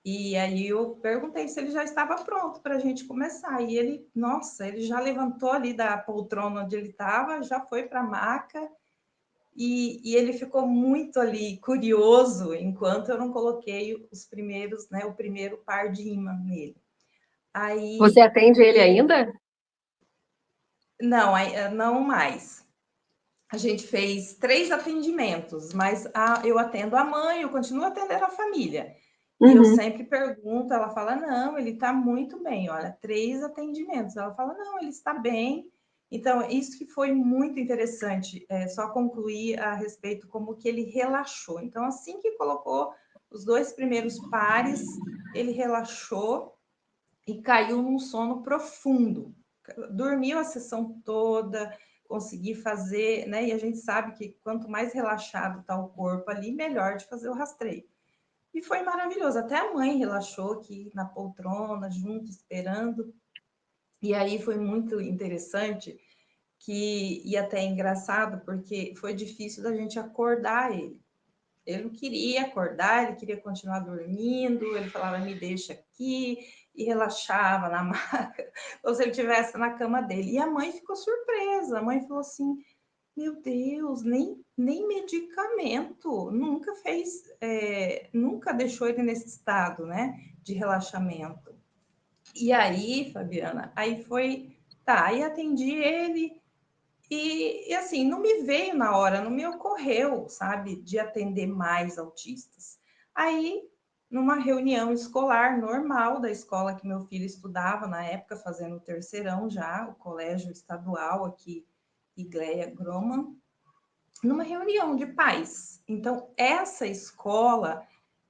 D: e aí eu perguntei se ele já estava pronto para a gente começar. E ele, nossa, ele já levantou ali da poltrona onde ele estava, já foi para a maca. E ele ficou muito ali curioso enquanto eu não coloquei os primeiros, né, o primeiro par de imã nele.
A: Você
D: Aí,
A: atende ele ainda?
D: não, não mais. A gente fez 3 atendimentos, mas eu atendo a mãe, eu continuo atendendo a família. E eu
A: Uhum.
D: sempre pergunto, ela fala, não, ele está muito bem, olha, 3 atendimentos. Ela fala, não, ele está bem. Então, isso que foi muito interessante, só concluir a respeito como que ele relaxou. Então, assim que colocou os 2 primeiros pares, ele relaxou e caiu num sono profundo. Dormiu a sessão toda, consegui fazer, né? E a gente sabe que quanto mais relaxado está o corpo ali, melhor de fazer o rastreio. E foi maravilhoso. Até a mãe relaxou aqui na poltrona, junto, esperando. E aí foi muito interessante e até engraçado, porque foi difícil da gente acordar ele. Ele não queria acordar, ele queria continuar dormindo, ele falava, me deixa aqui, e relaxava na maca, como se ele estivesse na cama dele. E a mãe ficou surpresa, a mãe falou assim, meu Deus, nem medicamento, nunca fez, nunca deixou ele nesse estado, né, de relaxamento. E aí, Fabiana, aí foi, tá, aí atendi ele, e assim, não me veio na hora, não me ocorreu, sabe, de atender mais autistas. Aí, numa reunião escolar normal da escola que meu filho estudava, na época, fazendo o terceirão já, o colégio estadual aqui, Igleia Groman, numa reunião de pais. Então, essa escola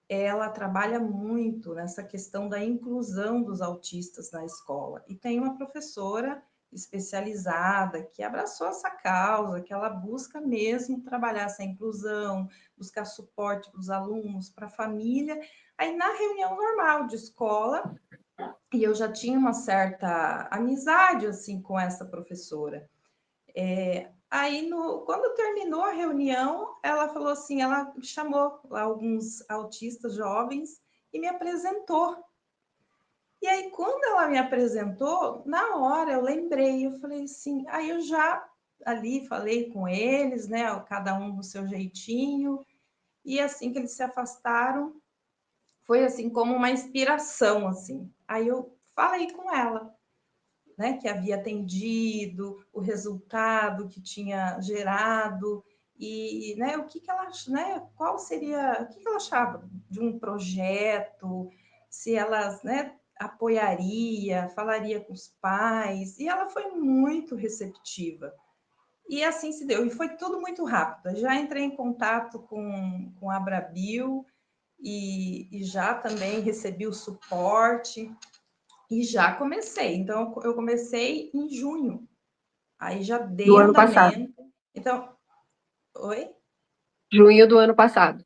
D: ela trabalha muito nessa questão da inclusão dos autistas na escola. E tem uma professora especializada que abraçou essa causa, que ela busca mesmo trabalhar essa inclusão, buscar suporte para os alunos, para a família. Aí, na reunião normal de escola, e eu já tinha uma certa amizade assim com essa professora. Aí, quando terminou a reunião, ela falou assim, ela chamou alguns autistas jovens e me apresentou. E aí, quando ela me apresentou, na hora eu lembrei, eu falei assim, aí eu já ali falei com eles, né, cada um do seu jeitinho, e assim que eles se afastaram, foi assim como uma inspiração, assim. Aí eu falei com ela, né, que havia atendido, o resultado que tinha gerado e, né, o que ela, né, qual seria, o que ela achava de um projeto, se ela, né, apoiaria, falaria com os pais, e ela foi muito receptiva. E assim se deu, e foi tudo muito rápido. Eu já entrei em contato com a Abrabil e já também recebi o suporte. E já comecei. Então, eu comecei em junho. Aí já
A: Do
D: dei
A: ano passado.
D: andamento. Então, oi?
A: Junho do ano passado.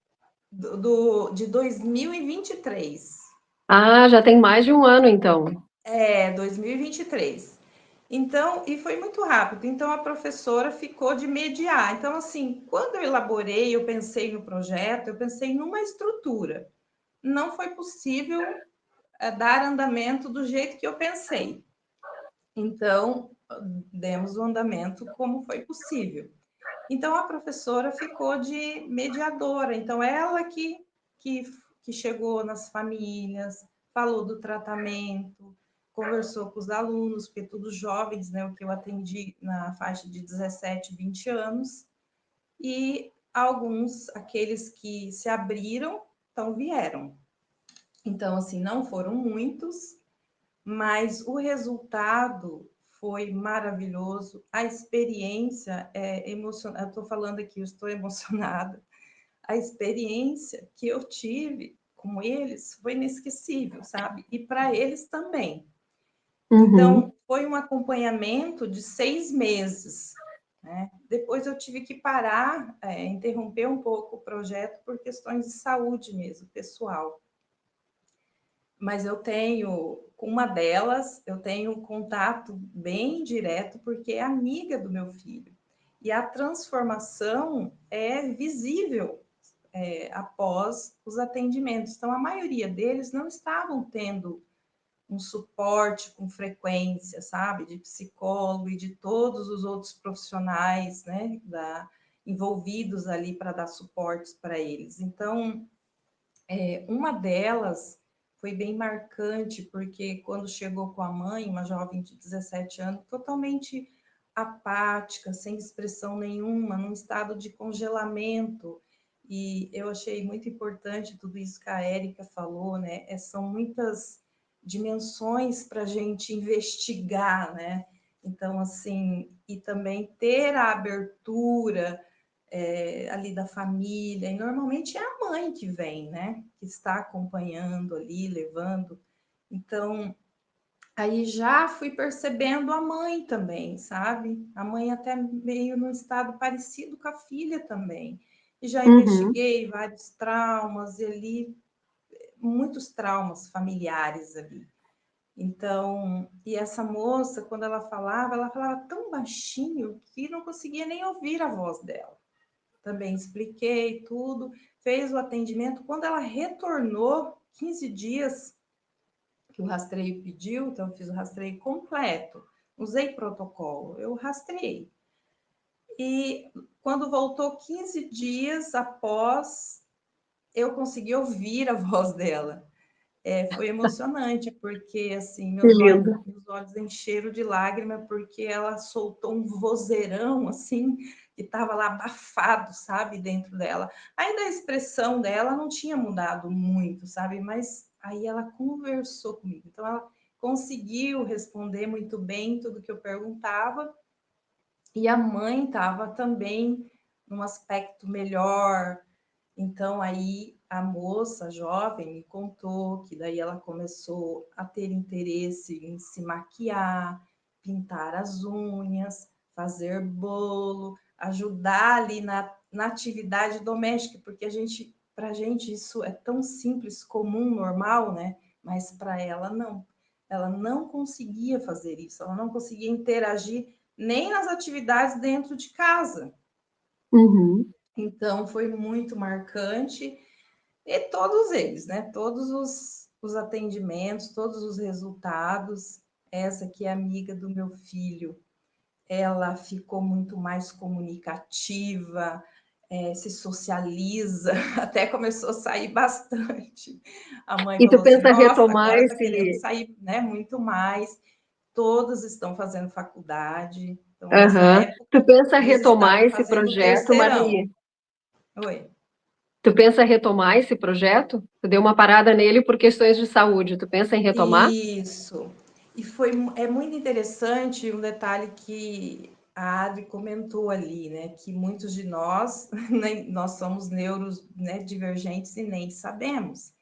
D: De 2023.
A: Ah, já tem mais de um ano, então.
D: 2023. Então, e foi muito rápido. Então, a professora ficou de mediar. Então, assim, quando eu elaborei, eu pensei no projeto, eu pensei numa estrutura. Não foi possível dar andamento do jeito que eu pensei. Então, demos o andamento como foi possível. Então, a professora ficou de mediadora. Então, ela que chegou nas famílias, falou do tratamento, conversou com os alunos, porque todos jovens, né, o que eu atendi na faixa de 17, 20 anos, e alguns, aqueles que se abriram, então vieram. Então, assim, não foram muitos, mas o resultado foi maravilhoso, a experiência é emocionante. Eu estou falando aqui, eu estou emocionada. A experiência que eu tive com eles foi inesquecível, sabe? E para eles também.
A: Uhum.
D: Então, foi um acompanhamento de 6 meses. Né? Depois eu tive que parar, interromper um pouco o projeto por questões de saúde mesmo, pessoal. Mas eu tenho, com uma delas, eu tenho um contato bem direto, porque é amiga do meu filho. E a transformação é visível após os atendimentos. Então, a maioria deles não estavam tendo um suporte com frequência, sabe? De psicólogo e de todos os outros profissionais, né? Envolvidos ali para dar suportes para eles. Então, uma delas foi bem marcante, porque quando chegou com a mãe, uma jovem de 17 anos, totalmente apática, sem expressão nenhuma, num estado de congelamento. E eu achei muito importante tudo isso que a Érica falou, né? São muitas dimensões para a gente investigar, né? Então, assim, e também ter a abertura ali da família, e normalmente é a mãe que vem, né? Que está acompanhando ali, levando. Então, aí já fui percebendo a mãe também, sabe? A mãe até meio num estado parecido com a filha também. E já investiguei vários traumas e ali, muitos traumas familiares ali. Então, e essa moça, quando ela falava tão baixinho que não conseguia nem ouvir a voz dela. Também expliquei tudo, fez o atendimento. Quando ela retornou, 15 dias que o rastreio pediu, então eu fiz o rastreio completo, usei protocolo, eu rastreei. E quando voltou 15 dias após, eu consegui ouvir a voz dela. Foi emocionante, porque assim,
A: Que lindo.
D: meus olhos encheram de lágrima, porque ela soltou um vozeirão assim, que estava lá abafado, sabe, dentro dela. Ainda a expressão dela não tinha mudado muito, sabe, mas aí ela conversou comigo. Então, ela conseguiu responder muito bem tudo que eu perguntava, e a mãe estava também num aspecto melhor. Então, aí a moça jovem me contou que daí ela começou a ter interesse em se maquiar, pintar as unhas, fazer bolo, ajudar ali na atividade doméstica, porque para a gente isso é tão simples, comum, normal, né? Mas para ela não. Ela não conseguia fazer isso, ela não conseguia interagir nem nas atividades dentro de casa.
A: Uhum.
D: Então, foi muito marcante. E todos eles, né? Todos os atendimentos, todos os resultados. Essa que é amiga do meu filho, ela ficou muito mais comunicativa, se socializa, até começou a sair bastante. A mãe
A: E tu
D: falou assim,
A: pensa
D: nossa,
A: retomar
D: agora está querendo
A: esse...
D: sair, né, muito mais. Todos estão fazendo faculdade. Então, nessa
A: Uhum.
D: época,
A: Tu pensa
D: eles
A: retomar
D: estavam
A: esse
D: fazendo o
A: projeto,
D: terceirão.
A: Marli?
D: Oi.
A: Tu pensa retomar esse projeto? Tu deu uma parada nele por questões de saúde. Tu pensa em retomar?
D: Isso. E é muito interessante um detalhe que a Adri comentou ali, né? Que muitos de nós, nós somos neuros, né, divergentes e nem sabemos.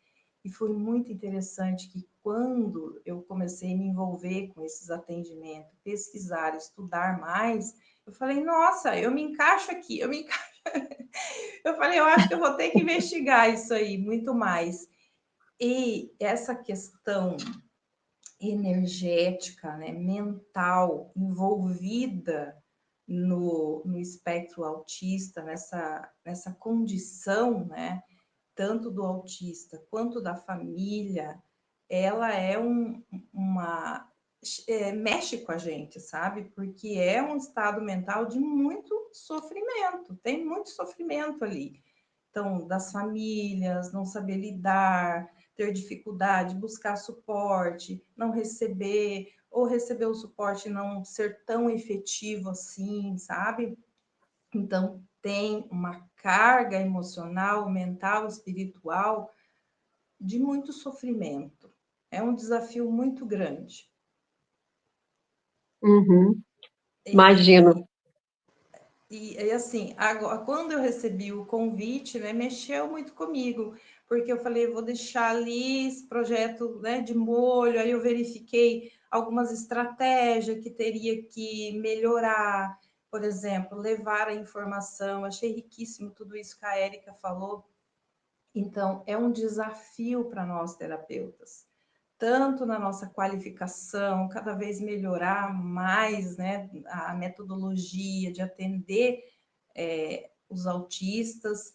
D: E foi muito interessante que quando eu comecei a me envolver com esses atendimentos, pesquisar, estudar mais, eu falei, nossa, eu me encaixo aqui, eu me encaixo. Eu falei, eu acho que eu vou ter que investigar isso aí muito mais. E essa questão energética, né, mental, envolvida no espectro autista, nessa condição, né, tanto do autista quanto da família, ela mexe com a gente, sabe? Porque é um estado mental de muito sofrimento, tem muito sofrimento ali. Então, das famílias, não saber lidar, ter dificuldade, buscar suporte, não receber, ou receber o suporte e não ser tão efetivo assim, sabe? Então, tem uma carga emocional, mental, espiritual de muito sofrimento. É um desafio muito grande.
A: Uhum.
D: E,
A: Imagino.
D: e assim, agora, quando eu recebi o convite, né, mexeu muito comigo, porque eu falei, vou deixar ali esse projeto, né, de molho, aí eu verifiquei algumas estratégias que teria que melhorar, por exemplo, levar a informação, achei riquíssimo tudo isso que a Érica falou. Então, é um desafio para nós terapeutas, tanto na nossa qualificação, cada vez melhorar mais, né, a metodologia de atender os autistas,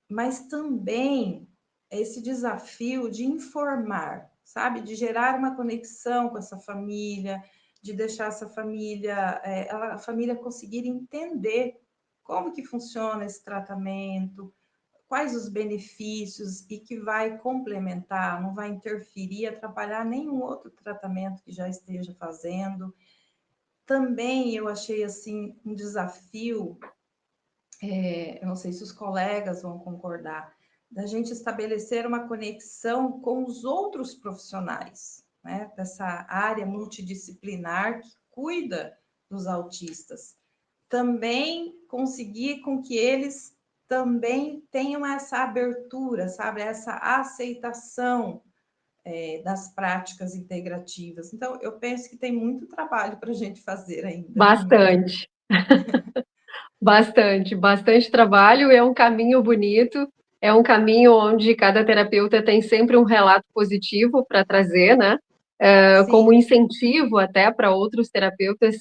D: mas também esse desafio de informar, sabe, de gerar uma conexão com essa família, de deixar essa família, a família conseguir entender como que funciona esse tratamento, quais os benefícios e que vai complementar, não vai interferir, atrapalhar nenhum outro tratamento que já esteja fazendo. Também eu achei assim um desafio, eu não sei se os colegas vão concordar, da gente estabelecer uma conexão com os outros profissionais, né, dessa área multidisciplinar que cuida dos autistas. Também conseguir com que eles também tenham essa abertura, sabe, essa aceitação das práticas integrativas. Então, eu penso que tem muito trabalho para a gente fazer ainda, viu, Miriam?
A: Bastante. Bastante, bastante trabalho. É um caminho bonito, é um caminho onde cada terapeuta tem sempre um relato positivo para trazer, né? Como
D: Sim,
A: incentivo até para outros terapeutas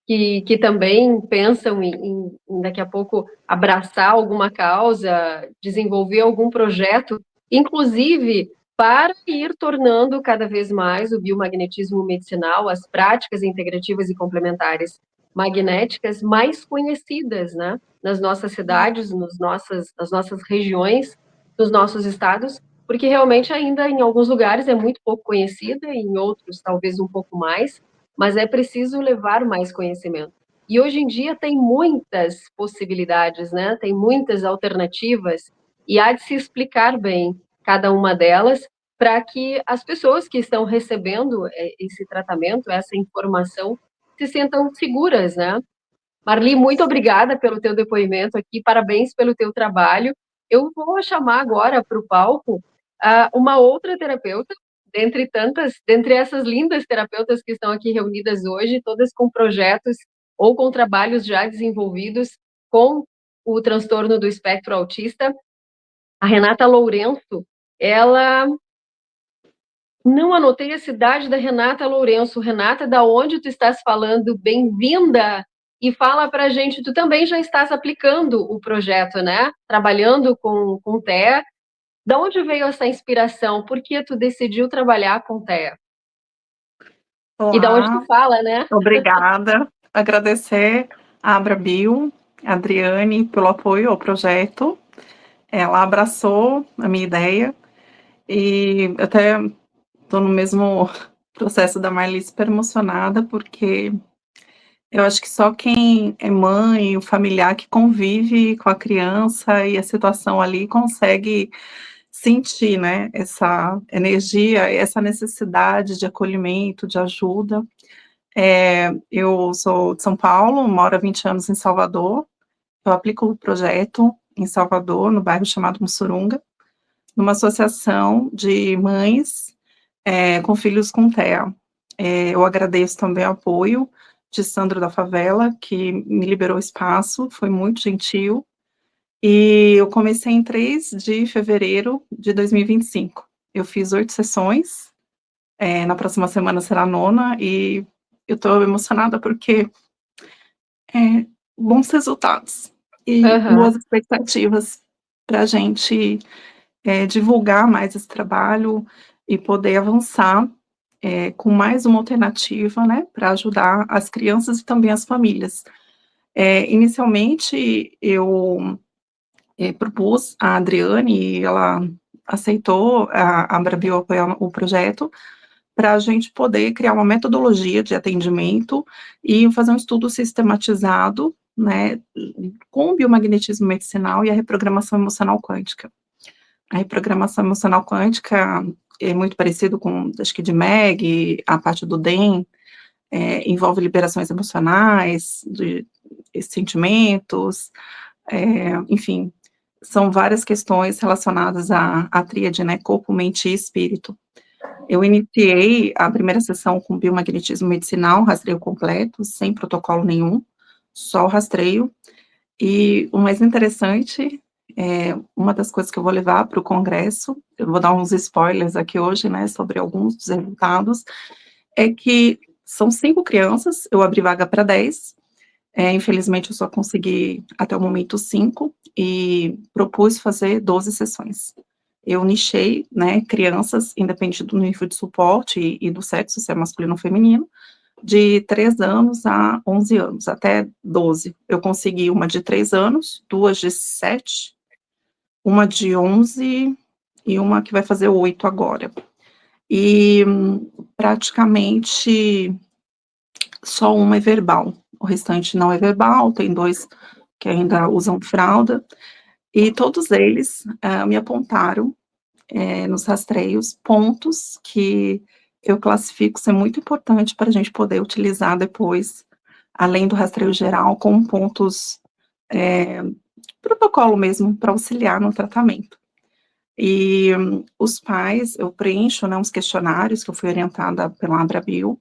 A: que também pensam em daqui a pouco abraçar alguma causa, desenvolver algum projeto, inclusive para ir tornando cada vez mais o biomagnetismo medicinal, as práticas integrativas e complementares magnéticas mais conhecidas, né? Nas nossas
D: e
A: cidades, nas nossas regiões, nos nossos estados, porque realmente ainda em alguns lugares é muito pouco conhecida, em outros talvez um pouco mais, mas é preciso levar mais conhecimento. E hoje em dia tem muitas possibilidades, né? Tem muitas alternativas e há de se explicar bem cada uma delas para que as pessoas que estão recebendo esse tratamento, essa informação, se sintam seguras, né? Marli, muito obrigada pelo teu depoimento aqui, parabéns pelo teu trabalho Eu vou chamar agora para o palco uma outra terapeuta, dentre essas lindas terapeutas que estão aqui reunidas hoje, todas com projetos ou com trabalhos já desenvolvidos com o transtorno do espectro autista. A Renata Lourenço, ela... Não anotei a cidade da Renata Lourenço. Renata, da onde tu estás falando? Bem-vinda! E fala para a gente, tu também já estás aplicando o projeto, né? Trabalhando com TEA. Da onde veio essa inspiração? Por que tu decidiu trabalhar com TEA? E da onde tu
E: Olá,
A: fala, né?
E: obrigada. Agradecer a Abrabio, a Adriane, pelo apoio ao projeto. Ela abraçou a minha ideia e até estou no mesmo processo da Marli, super emocionada, porque eu acho que só quem é mãe, o familiar que convive com a criança e a situação ali consegue sentir, né, essa energia, essa necessidade de acolhimento, de ajuda. Eu sou de São Paulo, moro há 20 anos em Salvador. Eu aplico o projeto em Salvador, no bairro chamado Mussurunga, numa associação de mães com filhos com TEA. Eu agradeço também o apoio de Sandro da Favela, que me liberou espaço, foi muito gentil. E eu comecei em 3 de fevereiro de 2025. Eu fiz 8 sessões, na próxima semana será a 9ª, e eu estou emocionada porque bons resultados e boas expectativas para a gente divulgar mais esse trabalho e poder avançar com mais uma alternativa, né, para ajudar as crianças e também as famílias. Inicialmente, eu propus a Adriane e ela aceitou a Abrabio apoiar o projeto para a gente poder criar uma metodologia de atendimento e fazer um estudo sistematizado, né, com o biomagnetismo medicinal e a reprogramação emocional quântica. A reprogramação emocional quântica é muito parecido com, acho que de MEG, a parte do DEM, envolve liberações emocionais, de sentimentos, enfim, são várias questões relacionadas à tríade, né, corpo, mente e espírito. Eu iniciei a primeira sessão com biomagnetismo medicinal, rastreio completo, sem protocolo nenhum, só o rastreio. E o mais interessante, uma das coisas que eu vou levar para o congresso, eu vou dar uns spoilers aqui hoje, né, sobre alguns dos resultados, é que são 5 crianças, eu abri vaga para 10, infelizmente eu só consegui até o momento 5, e propus fazer 12 sessões. Eu nichei, né, crianças, independente do nível de suporte e do sexo, se é masculino ou feminino, de 3 anos a 11 anos, até 12. Eu consegui uma de 3 anos, 2 de 7, uma de 11 e uma que vai fazer 8 agora. E praticamente só uma é verbal, o restante não é verbal, tem 2 que ainda usam fralda, e todos eles me apontaram nos rastreios, pontos que eu classifico ser muito importante para a gente poder utilizar depois, além do rastreio geral, com pontos, protocolo mesmo, para auxiliar no tratamento. E os pais, eu preencho, né, uns questionários que eu fui orientada pela Abrabio,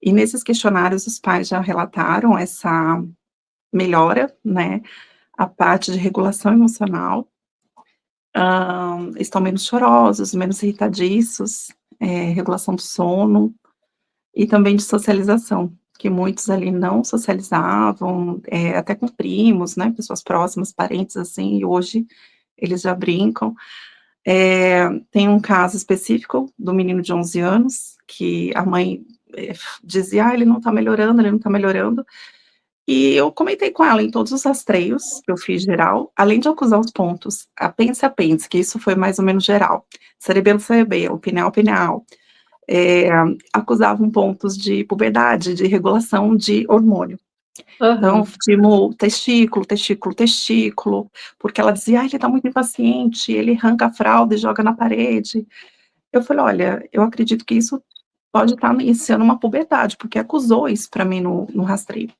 E: e nesses questionários os pais já relataram essa melhora, né, a parte de regulação emocional, estão menos chorosos, menos irritadiços, regulação do sono e também de socialização, que muitos ali não socializavam, até com primos, né, pessoas próximas, parentes, assim, e hoje eles já brincam. Tem um caso específico do menino de 11 anos, que a mãe dizia, ele não tá melhorando, e eu comentei com ela em todos os rastreios que eu fiz geral, além de acusar os pontos, apêndice, que isso foi mais ou menos geral, cerebelo, pineal, acusavam pontos de puberdade, de regulação de hormônio. Então, estímulo testículo, porque ela dizia, ele tá muito impaciente, ele arranca a fralda e joga na parede. Eu falei, olha, eu acredito que isso pode estar iniciando uma puberdade, porque acusou isso para mim no rastreio.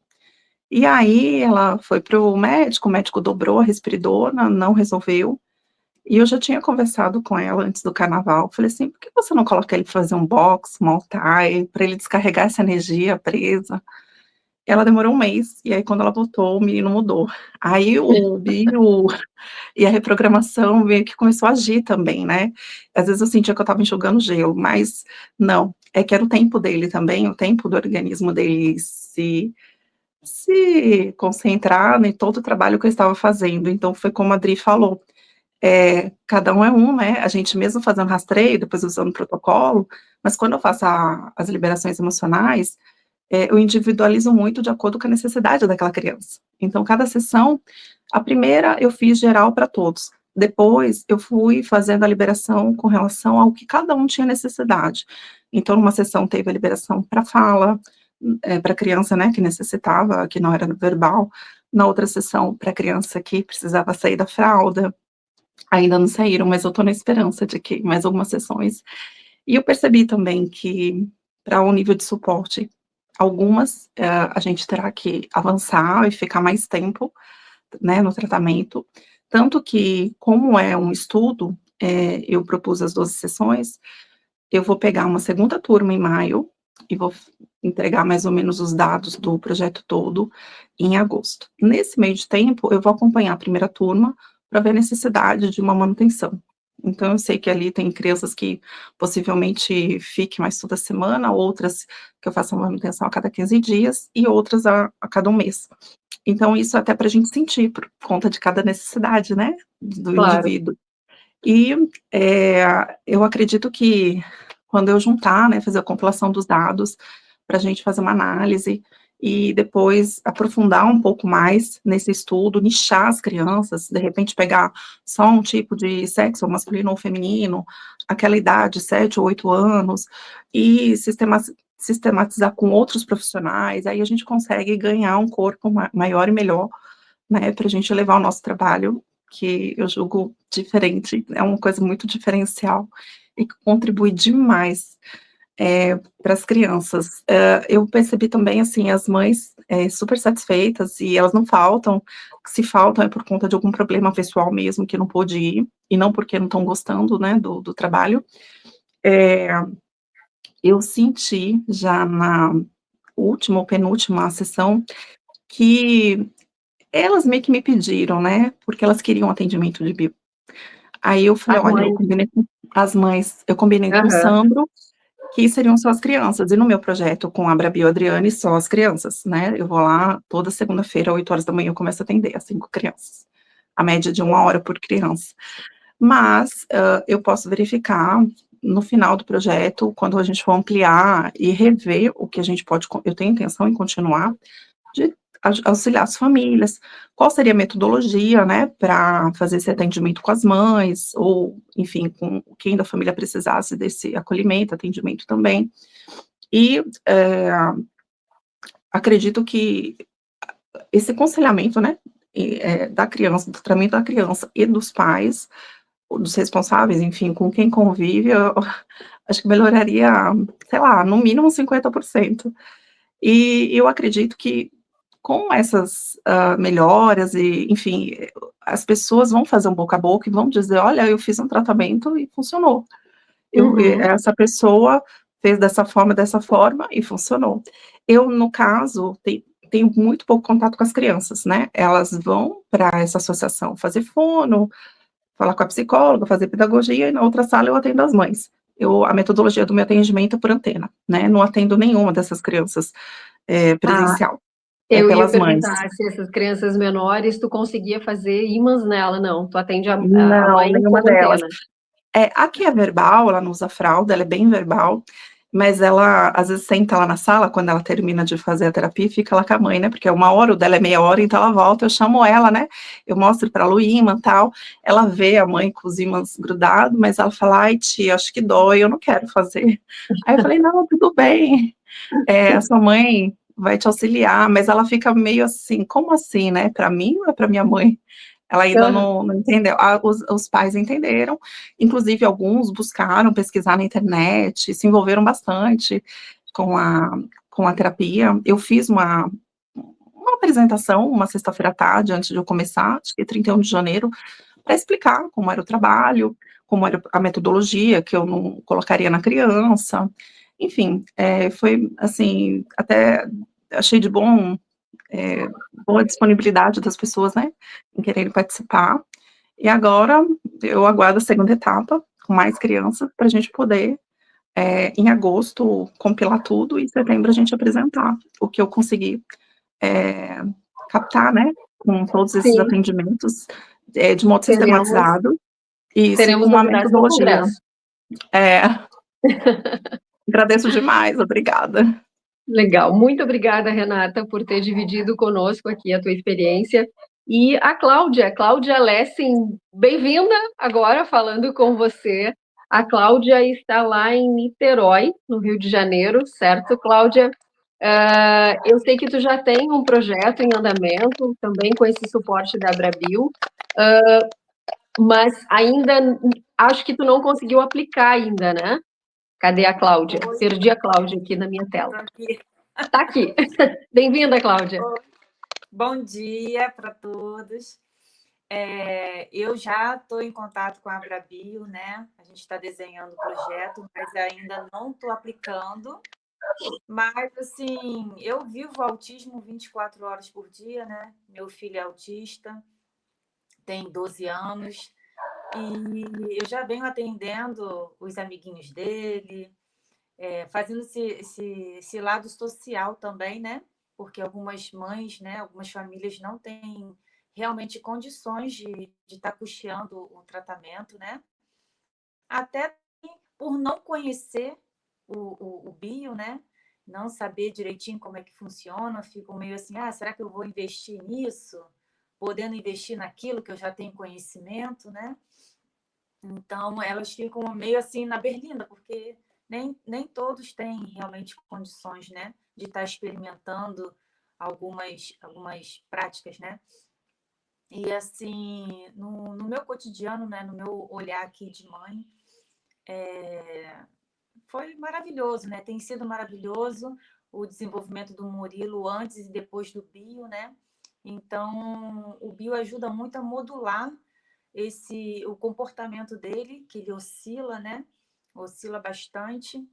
E: E aí ela foi para o médico dobrou a risperidona, não resolveu, E eu já tinha conversado com ela antes do carnaval, falei assim: "Por que você não coloca ele pra fazer um box, Muay Thai, para ele descarregar essa energia presa?". Ela demorou um mês, e aí quando ela voltou, o menino mudou. Aí o bio e a reprogramação meio que começou a agir também, né. Às vezes eu sentia que eu estava enxugando gelo, mas não, é que era o tempo dele também, o tempo do organismo dele se concentrar em todo o trabalho que eu estava fazendo. Então foi como a Adri falou, cada um é um, né, a gente mesmo fazendo rastreio, depois usando protocolo, mas quando eu faço as liberações emocionais, eu individualizo muito de acordo com a necessidade daquela criança. Então, cada sessão, a primeira eu fiz geral para todos. Depois, eu fui fazendo a liberação com relação ao que cada um tinha necessidade. Então, numa sessão teve a liberação para fala, para criança, né, que necessitava, que não era verbal. Na outra sessão, para criança que precisava sair da fralda. Ainda não saíram, mas eu estou na esperança de que mais algumas sessões. E eu percebi também que, para o nível de suporte, algumas, a gente terá que avançar e ficar mais tempo, né, no tratamento, tanto que, como é um estudo, eu propus as 12 sessões, eu vou pegar uma segunda turma em maio e vou entregar mais ou menos os dados do projeto todo em agosto. Nesse meio de tempo, eu vou acompanhar a primeira turma para ver a necessidade de uma manutenção. Então, eu sei que ali tem crianças que possivelmente fiquem mais toda semana, outras que eu faço a manutenção a cada 15 dias e outras a cada um mês. Então, isso até para a gente sentir, por conta de cada necessidade, né, do
A: Claro.
E: indivíduo. E, eu acredito que quando eu juntar, né, fazer a compilação dos dados, para a gente fazer uma análise, e depois aprofundar um pouco mais nesse estudo, nichar as crianças, de repente pegar só um tipo de sexo, masculino ou feminino, aquela idade, 7 ou 8 anos, e sistematizar com outros profissionais, aí a gente consegue ganhar um corpo maior e melhor, né, para a gente levar o nosso trabalho, que eu julgo diferente, é uma coisa muito diferencial e que contribui demais, para as crianças. Eu percebi também, assim, as mães, super satisfeitas e elas não faltam, se faltam é por conta de algum problema pessoal mesmo que não pôde ir, e não porque não estão gostando, né, do trabalho. Eh, eu senti já na última ou penúltima sessão que elas meio que me pediram, né, porque elas queriam atendimento de bio. Aí eu falei:
A: As
E: "Olha, eu
A: mães.
E: combinei com as mães, eu combinei com o
A: Aham.
E: Sandro, que seriam só as crianças, e no meu projeto com a Abrabio Adriane, só as crianças, né, eu vou lá toda segunda-feira, 8 horas da manhã, eu começo a atender as 5 crianças, a média de 1 hora por criança. Mas, eu posso verificar no final do projeto, quando a gente for ampliar e rever o que a gente pode eu tenho intenção em continuar, de auxiliar as famílias, qual seria a metodologia, né, para fazer esse atendimento com as mães, ou, enfim, com quem da família precisasse desse acolhimento, atendimento também. E, acredito que esse aconselhamento, né, da criança, do tratamento da criança e dos pais, ou dos responsáveis, enfim, com quem convive, eu acho que melhoraria, sei lá, no mínimo 50%. E eu acredito que com essas, melhoras e, enfim, as pessoas vão fazer um boca a boca e vão dizer: "Olha, eu fiz um tratamento e funcionou.
A: Uhum.
E: Essa pessoa fez dessa forma e funcionou". Eu, no caso, tenho muito pouco contato com as crianças, né, elas vão para essa associação fazer fono, falar com a psicóloga, fazer pedagogia, e na outra sala eu atendo as mães. A metodologia do meu atendimento é por antena, né, não atendo nenhuma dessas crianças,
A: Ah,
E: presencial, é
A: eu ia
E: pelas mães.
A: perguntar se essas crianças menores tu conseguia fazer ímãs nela, não, tu atende a
E: Não,
A: mãe
E: nenhuma
A: por
E: delas.
A: antena.
E: A que é verbal, ela não usa fralda, ela é bem verbal, mas ela, às vezes, senta lá na sala, quando ela termina de fazer a terapia, e fica lá com a mãe, né, porque é 1 hora, o dela é meia hora, então ela volta, eu chamo ela, né, eu mostro pra ela o ímã, tal, ela vê a mãe com os ímãs grudado, mas ela fala: "Ai tia, acho que dói, eu não quero fazer". Aí eu falei: "Não, tudo bem, a sua mãe vai te auxiliar", mas ela fica meio assim: "Como assim, né, pra mim ou é pra minha mãe?". Ela ainda
A: Aham.
E: não entendeu. Os pais entenderam, inclusive alguns buscaram pesquisar na internet, se envolveram bastante com a com a terapia. Eu fiz uma apresentação, uma sexta-feira à tarde, antes de eu começar, acho que 31 de janeiro, para explicar como era o trabalho, como era a metodologia, que eu não colocaria na criança. Enfim, foi, assim, até achei de boa disponibilidade das pessoas, né, em quererem participar. E agora eu aguardo a segunda etapa, com mais crianças, para a gente poder, em agosto, compilar tudo e em setembro a gente apresentar o que eu consegui é, captar, né, com todos esses
A: Sim,
E: atendimentos, de modo
A: teremos,
E: sistematizado, isso, e com
A: teremos
E: uma
A: novidades no
E: metodologia.
A: Congresso.
E: É, agradeço demais, obrigada.
A: Legal. Muito obrigada, Renata, por ter dividido conosco aqui a tua experiência. E a Cláudia Lessing, bem-vinda agora falando com você. A Cláudia está lá em Niterói, no Rio de Janeiro, certo, Cláudia? Eu sei que tu já tem um projeto em andamento, também com esse suporte da Abrabil, mas ainda acho que tu não conseguiu aplicar ainda, né? Cadê a Cláudia?
F: Oi,
A: Perdi a Cláudia aqui na minha tela.
F: tô aqui.
A: Está aqui. Bem-vinda, Cláudia.
F: Bom dia para todos. Eu já estou em contato com a Abrabio, né? A gente está desenhando o projeto, mas ainda não estou aplicando. Mas, assim, eu vivo autismo 24 horas por dia, né? Meu filho é autista, tem 12 anos, e eu já venho atendendo os amiguinhos dele, fazendo esse lado social também, né? Porque algumas mães, né, algumas famílias não têm realmente condições de estar custeando o tratamento, né? Até por não conhecer o bio, né? Não saber direitinho como é que funciona, ficam meio assim, será que eu vou investir nisso? Podendo investir naquilo que eu já tenho conhecimento, né? Então, elas ficam meio assim na berlinda, porque nem todos têm realmente condições, né, de estar experimentando algumas práticas, né? E, assim, no meu cotidiano, né, no meu olhar aqui de mãe, foi maravilhoso, né? Tem sido maravilhoso o desenvolvimento do Murilo antes e depois do bio, né? Então, o bio ajuda muito a modular o comportamento dele, que ele oscila, né? Oscila bastante.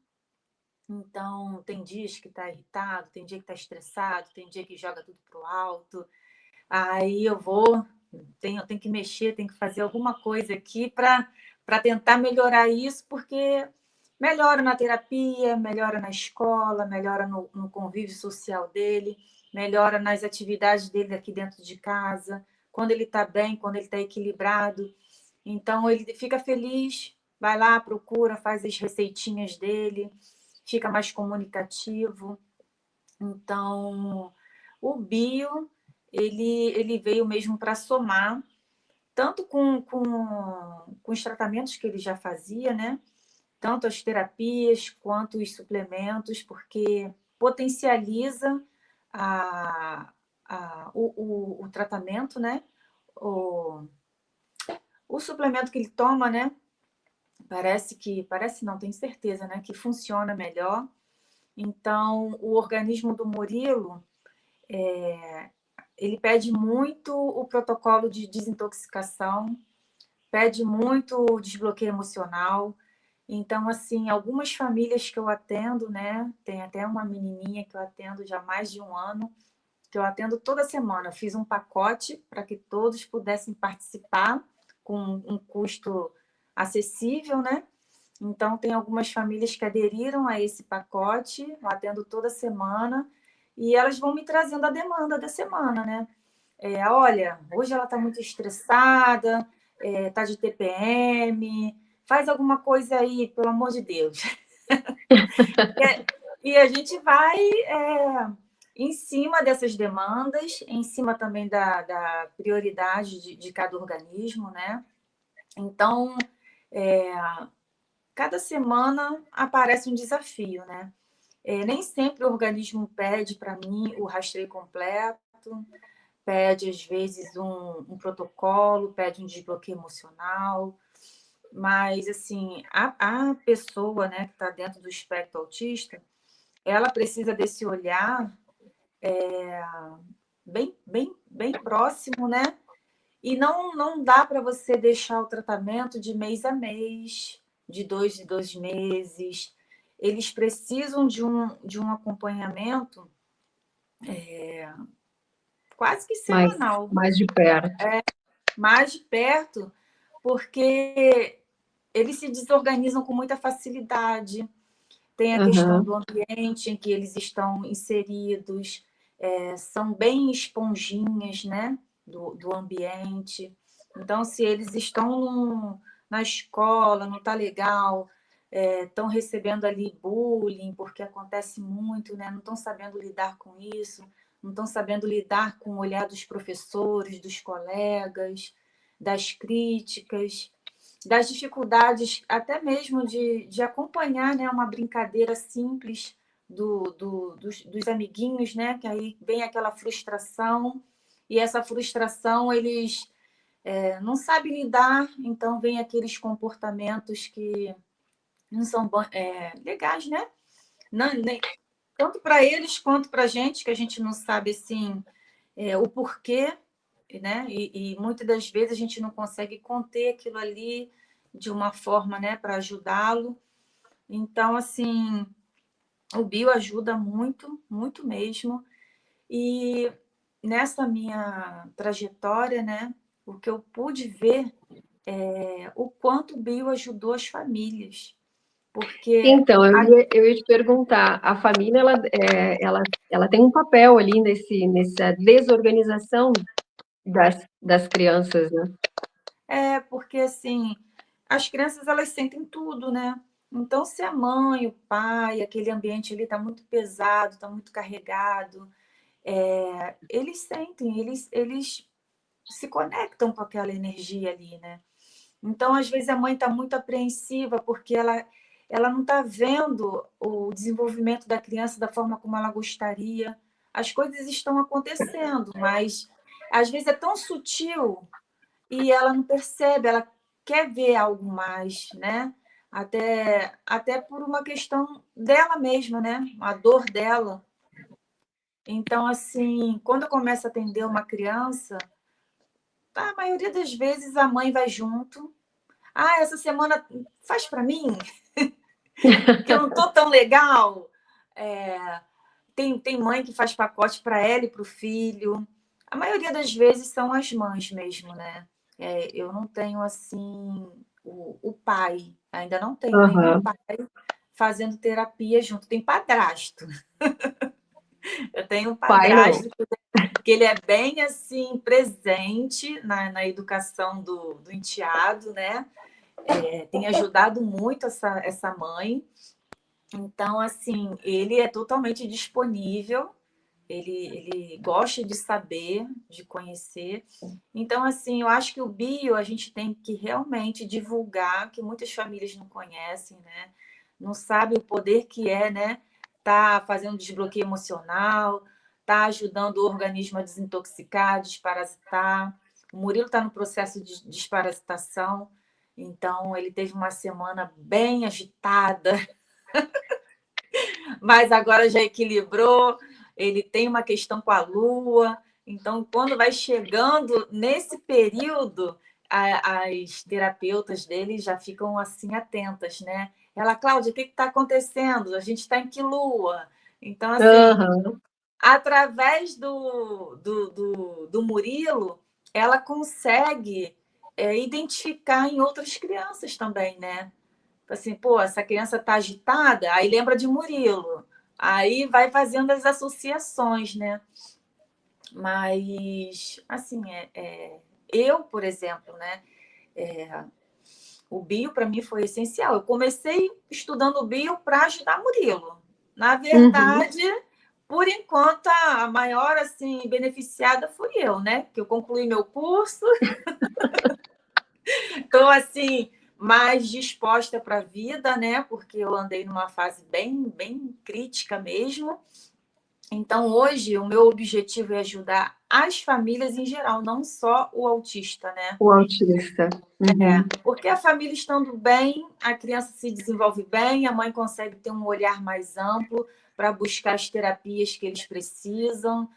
F: Então, tem dias que está irritado, tem dia que está estressado, tem dia que joga tudo pro alto. Aí tenho que mexer, tenho que fazer alguma coisa aqui para tentar melhorar isso, porque melhora na terapia, melhora na escola, melhora no convívio social dele, melhora nas atividades dele aqui dentro de casa, quando ele está bem, quando ele está equilibrado. Então, ele fica feliz, vai lá, procura, faz as receitinhas dele, fica mais comunicativo. Então, o bio, ele veio mesmo para somar, tanto com os tratamentos que ele já fazia, né? Tanto as terapias quanto os suplementos, porque potencializa o tratamento, né? O suplemento que ele toma, né? Parece não, tenho certeza, né? Que funciona melhor. Então, o organismo do Murilo, ele pede muito o protocolo de desintoxicação, pede muito o desbloqueio emocional. Então, assim, algumas famílias que eu atendo, né? Tem até uma menininha que eu atendo já há mais de um ano, que eu atendo toda semana. Eu fiz um pacote para que todos pudessem participar com um custo acessível, né? Então, tem algumas famílias que aderiram a esse pacote, eu atendo toda semana, e elas vão me trazendo a demanda da semana, né? Olha, hoje ela está muito estressada, está de TPM, faz alguma coisa aí, pelo amor de Deus. E a gente vai em cima dessas demandas, em cima também da prioridade de cada organismo, né? Então, cada semana aparece um desafio, né? Nem sempre o organismo pede para mim o rastreio completo, pede às vezes um protocolo, pede um desbloqueio emocional, mas assim, a pessoa, né, que está dentro do espectro autista, ela precisa desse olhar bem próximo, né? E não dá para você deixar o tratamento de mês a mês, de 2 em 2 meses. Eles precisam de um acompanhamento quase que
A: mais,
F: semanal,
A: mais de perto.
F: mais de perto, porque eles se desorganizam com muita facilidade. Tem a questão
A: Aham.
F: do ambiente em que eles estão inseridos, são bem esponjinhas, né, do ambiente. Então, se eles estão na escola, não está legal, estão recebendo ali bullying, porque acontece muito, né, não estão sabendo lidar com isso, não estão sabendo lidar com o olhar dos professores, dos colegas, das críticas, das dificuldades até mesmo de acompanhar, né, uma brincadeira simples dos amiguinhos, né, que aí vem aquela frustração, e essa frustração eles não sabem lidar, então vem aqueles comportamentos que não são legais, né? Não, tanto para eles quanto para a gente, que a gente não sabe assim, o porquê, né? E muitas das vezes a gente não consegue conter aquilo ali de uma forma, né, para ajudá-lo. Então, assim, o bio ajuda muito, muito mesmo. E nessa minha trajetória, né, o que eu pude ver é o quanto o bio ajudou as famílias, porque
A: Então, eu ia te perguntar, a família, ela tem um papel ali nessa desorganização das crianças, né?
F: porque assim, as crianças elas sentem tudo, né? Então, se a mãe, o pai, aquele ambiente ali está muito pesado, está muito carregado, eles sentem, eles se conectam com aquela energia ali, né? Então, às vezes, a mãe está muito apreensiva porque ela não está vendo o desenvolvimento da criança da forma como ela gostaria. As coisas estão acontecendo, mas às vezes é tão sutil e ela não percebe, ela quer ver algo mais, né? Até por uma questão dela mesma, né? A dor dela. Então, assim, quando eu começo a atender uma criança, a maioria das vezes a mãe vai junto. Ah, essa semana faz para mim, que eu não tô tão legal. É, tem mãe que faz pacote para ela e para o filho. A maioria das vezes são as mães mesmo, né? Eu não tenho assim o pai, ainda não tenho nenhum
A: Aham.
F: pai fazendo terapia junto. Tem padrasto. Eu tenho um
A: Pai, não.
F: padrasto que ele é bem assim presente na educação do enteado, né? Tem ajudado muito essa mãe. Então, assim, ele é totalmente disponível, ele gosta de saber, de conhecer. Então, assim, eu acho que o bio a gente tem que realmente divulgar, que muitas famílias não conhecem, né? Não sabem o poder que é, né? Tá fazendo desbloqueio emocional, tá ajudando o organismo a desintoxicar, desparasitar. O Murilo está no processo de desparasitação, então ele teve uma semana bem agitada, mas agora já equilibrou. Ele tem uma questão com a Lua. Então, quando vai chegando nesse período, as terapeutas dele já ficam assim atentas, né? Ela, Cláudia, o que está acontecendo? A gente está em que lua? Então, assim,
A: Aham.
F: através do Murilo, ela consegue identificar em outras crianças também, né? Assim, pô, essa criança está agitada, aí lembra de Murilo. Aí vai fazendo as associações, né? Mas, assim, eu, por exemplo, né? O bio para mim foi essencial. Eu comecei estudando o bio para ajudar Murilo. Na
A: Uhum.
F: verdade, por enquanto, a maior assim beneficiada fui eu, né? Que eu concluí meu curso, estou assim mais disposta para a vida, né? Porque eu andei numa fase bem crítica mesmo. Então, hoje, o meu objetivo é ajudar as famílias em geral, não só o autista, né?
A: O autista. Uhum.
F: Porque a família estando bem, a criança se desenvolve bem, a mãe consegue ter um olhar mais amplo para buscar as terapias que eles precisam.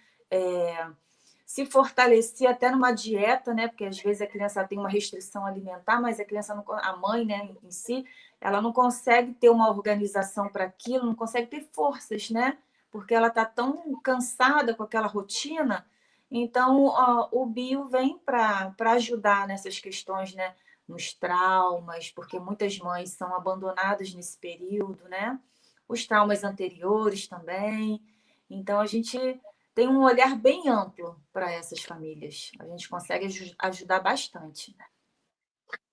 F: se fortalecer até numa dieta, né? Porque às vezes a criança tem uma restrição alimentar, mas a criança não, a mãe, né, em si, ela não consegue ter uma organização para aquilo, não consegue ter forças, né? Porque ela está tão cansada com aquela rotina. Então, o bio vem para ajudar nessas questões, né? Nos traumas, porque muitas mães são abandonadas nesse período, né? Os traumas anteriores também. Então, a gente tem um olhar bem amplo para essas famílias. A gente consegue ajudar bastante.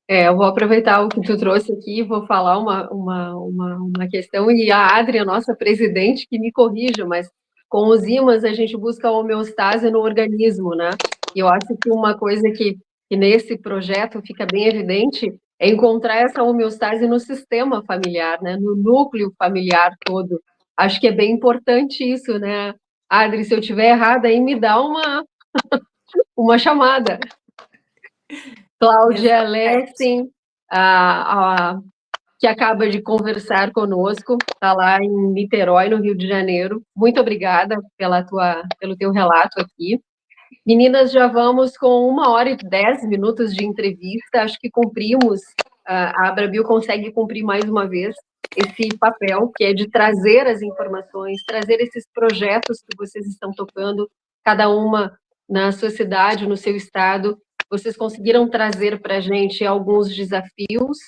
A: Eu vou aproveitar o que tu trouxe aqui e vou falar uma questão, e a Adri, a nossa presidente, que me corrija, mas com os ímãs a gente busca a homeostase no organismo, né? E eu acho que uma coisa que nesse projeto fica bem evidente é encontrar essa homeostase no sistema familiar, né? No núcleo familiar todo. Acho que é bem importante isso, né? Adri, se eu estiver errada, aí me dá uma chamada. Cláudia Lessing, que acaba de conversar conosco, está lá em Niterói, no Rio de Janeiro. Muito obrigada pelo teu relato aqui. Meninas, já vamos com 1h10 de entrevista. Acho que cumprimos, a Abrabio consegue cumprir mais uma vez esse papel, que é de trazer as informações, trazer esses projetos que vocês estão tocando, cada uma na sua cidade, no seu estado. Vocês conseguiram trazer para a gente alguns desafios,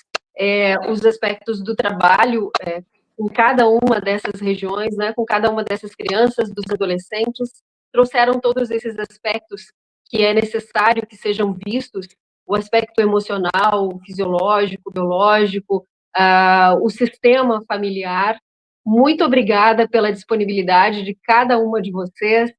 A: os aspectos do trabalho com cada uma dessas regiões, né, com cada uma dessas crianças, dos adolescentes, trouxeram todos esses aspectos que é necessário que sejam vistos, o aspecto emocional, fisiológico, biológico, o sistema familiar. Muito obrigada pela disponibilidade de cada uma de vocês.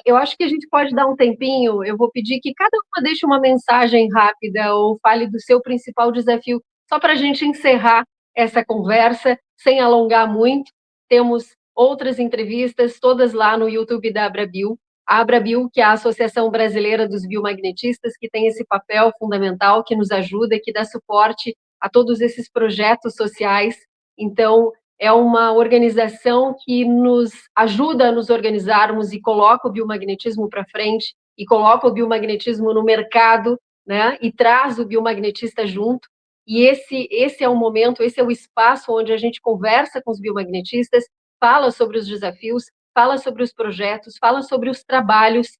A: Eu acho que a gente pode dar um tempinho, eu vou pedir que cada uma deixe uma mensagem rápida ou fale do seu principal desafio, só para a gente encerrar essa conversa, sem alongar muito. Temos outras entrevistas, todas lá no YouTube da Abrabio. A Abrabio, que é a Associação Brasileira dos Biomagnetistas, que tem esse papel fundamental, que nos ajuda, que dá suporte a todos esses projetos sociais. Então, é uma organização que nos ajuda a nos organizarmos e coloca o biomagnetismo para frente, e coloca o biomagnetismo no mercado, né? E traz o biomagnetista junto. E esse é o momento, esse é o espaço onde a gente conversa com os biomagnetistas, fala sobre os desafios, fala sobre os projetos, fala sobre os trabalhos,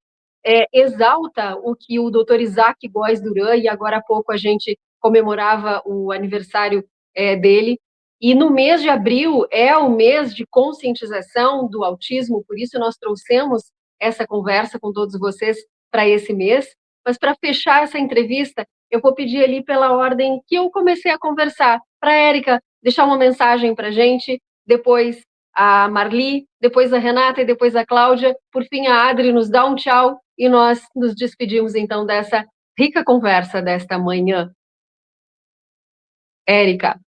A: exalta o que o Dr. Isaac Góes Duran, e agora há pouco a gente comemorava o aniversário dele, e no mês de abril é o mês de conscientização do autismo, por isso nós trouxemos essa conversa com todos vocês para esse mês. Mas para fechar essa entrevista, eu vou pedir ali pela ordem que eu comecei a conversar, para a Érica deixar uma mensagem para a gente, depois a Marli, depois a Renata e depois a Cláudia, por fim a Adri nos dá um tchau e nós nos despedimos então dessa rica conversa desta manhã. Érica.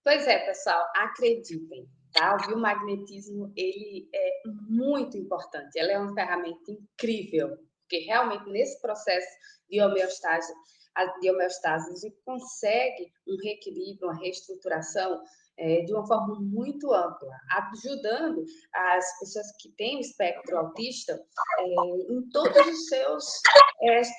C: Pois é, pessoal, acreditem, tá? O biomagnetismo, ele é muito importante, ela é uma ferramenta incrível, porque realmente nesse processo de homeostase, a gente consegue um reequilíbrio, uma reestruturação de uma forma muito ampla, ajudando as pessoas que têm o espectro autista em todos os seus,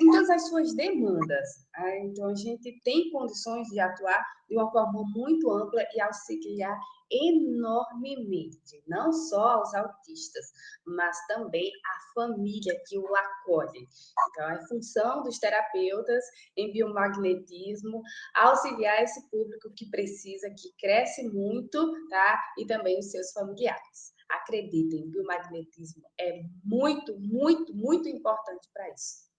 C: em todas as suas demandas. Então, a gente tem condições de atuar de uma forma muito ampla e auxiliar enormemente, não só aos autistas, mas também à família que o acolhe. Então, é função dos terapeutas em biomagnetismo auxiliar esse público que precisa, que cresce muito, tá? E também os seus familiares. Acreditem, o biomagnetismo é muito, muito, muito importante para isso.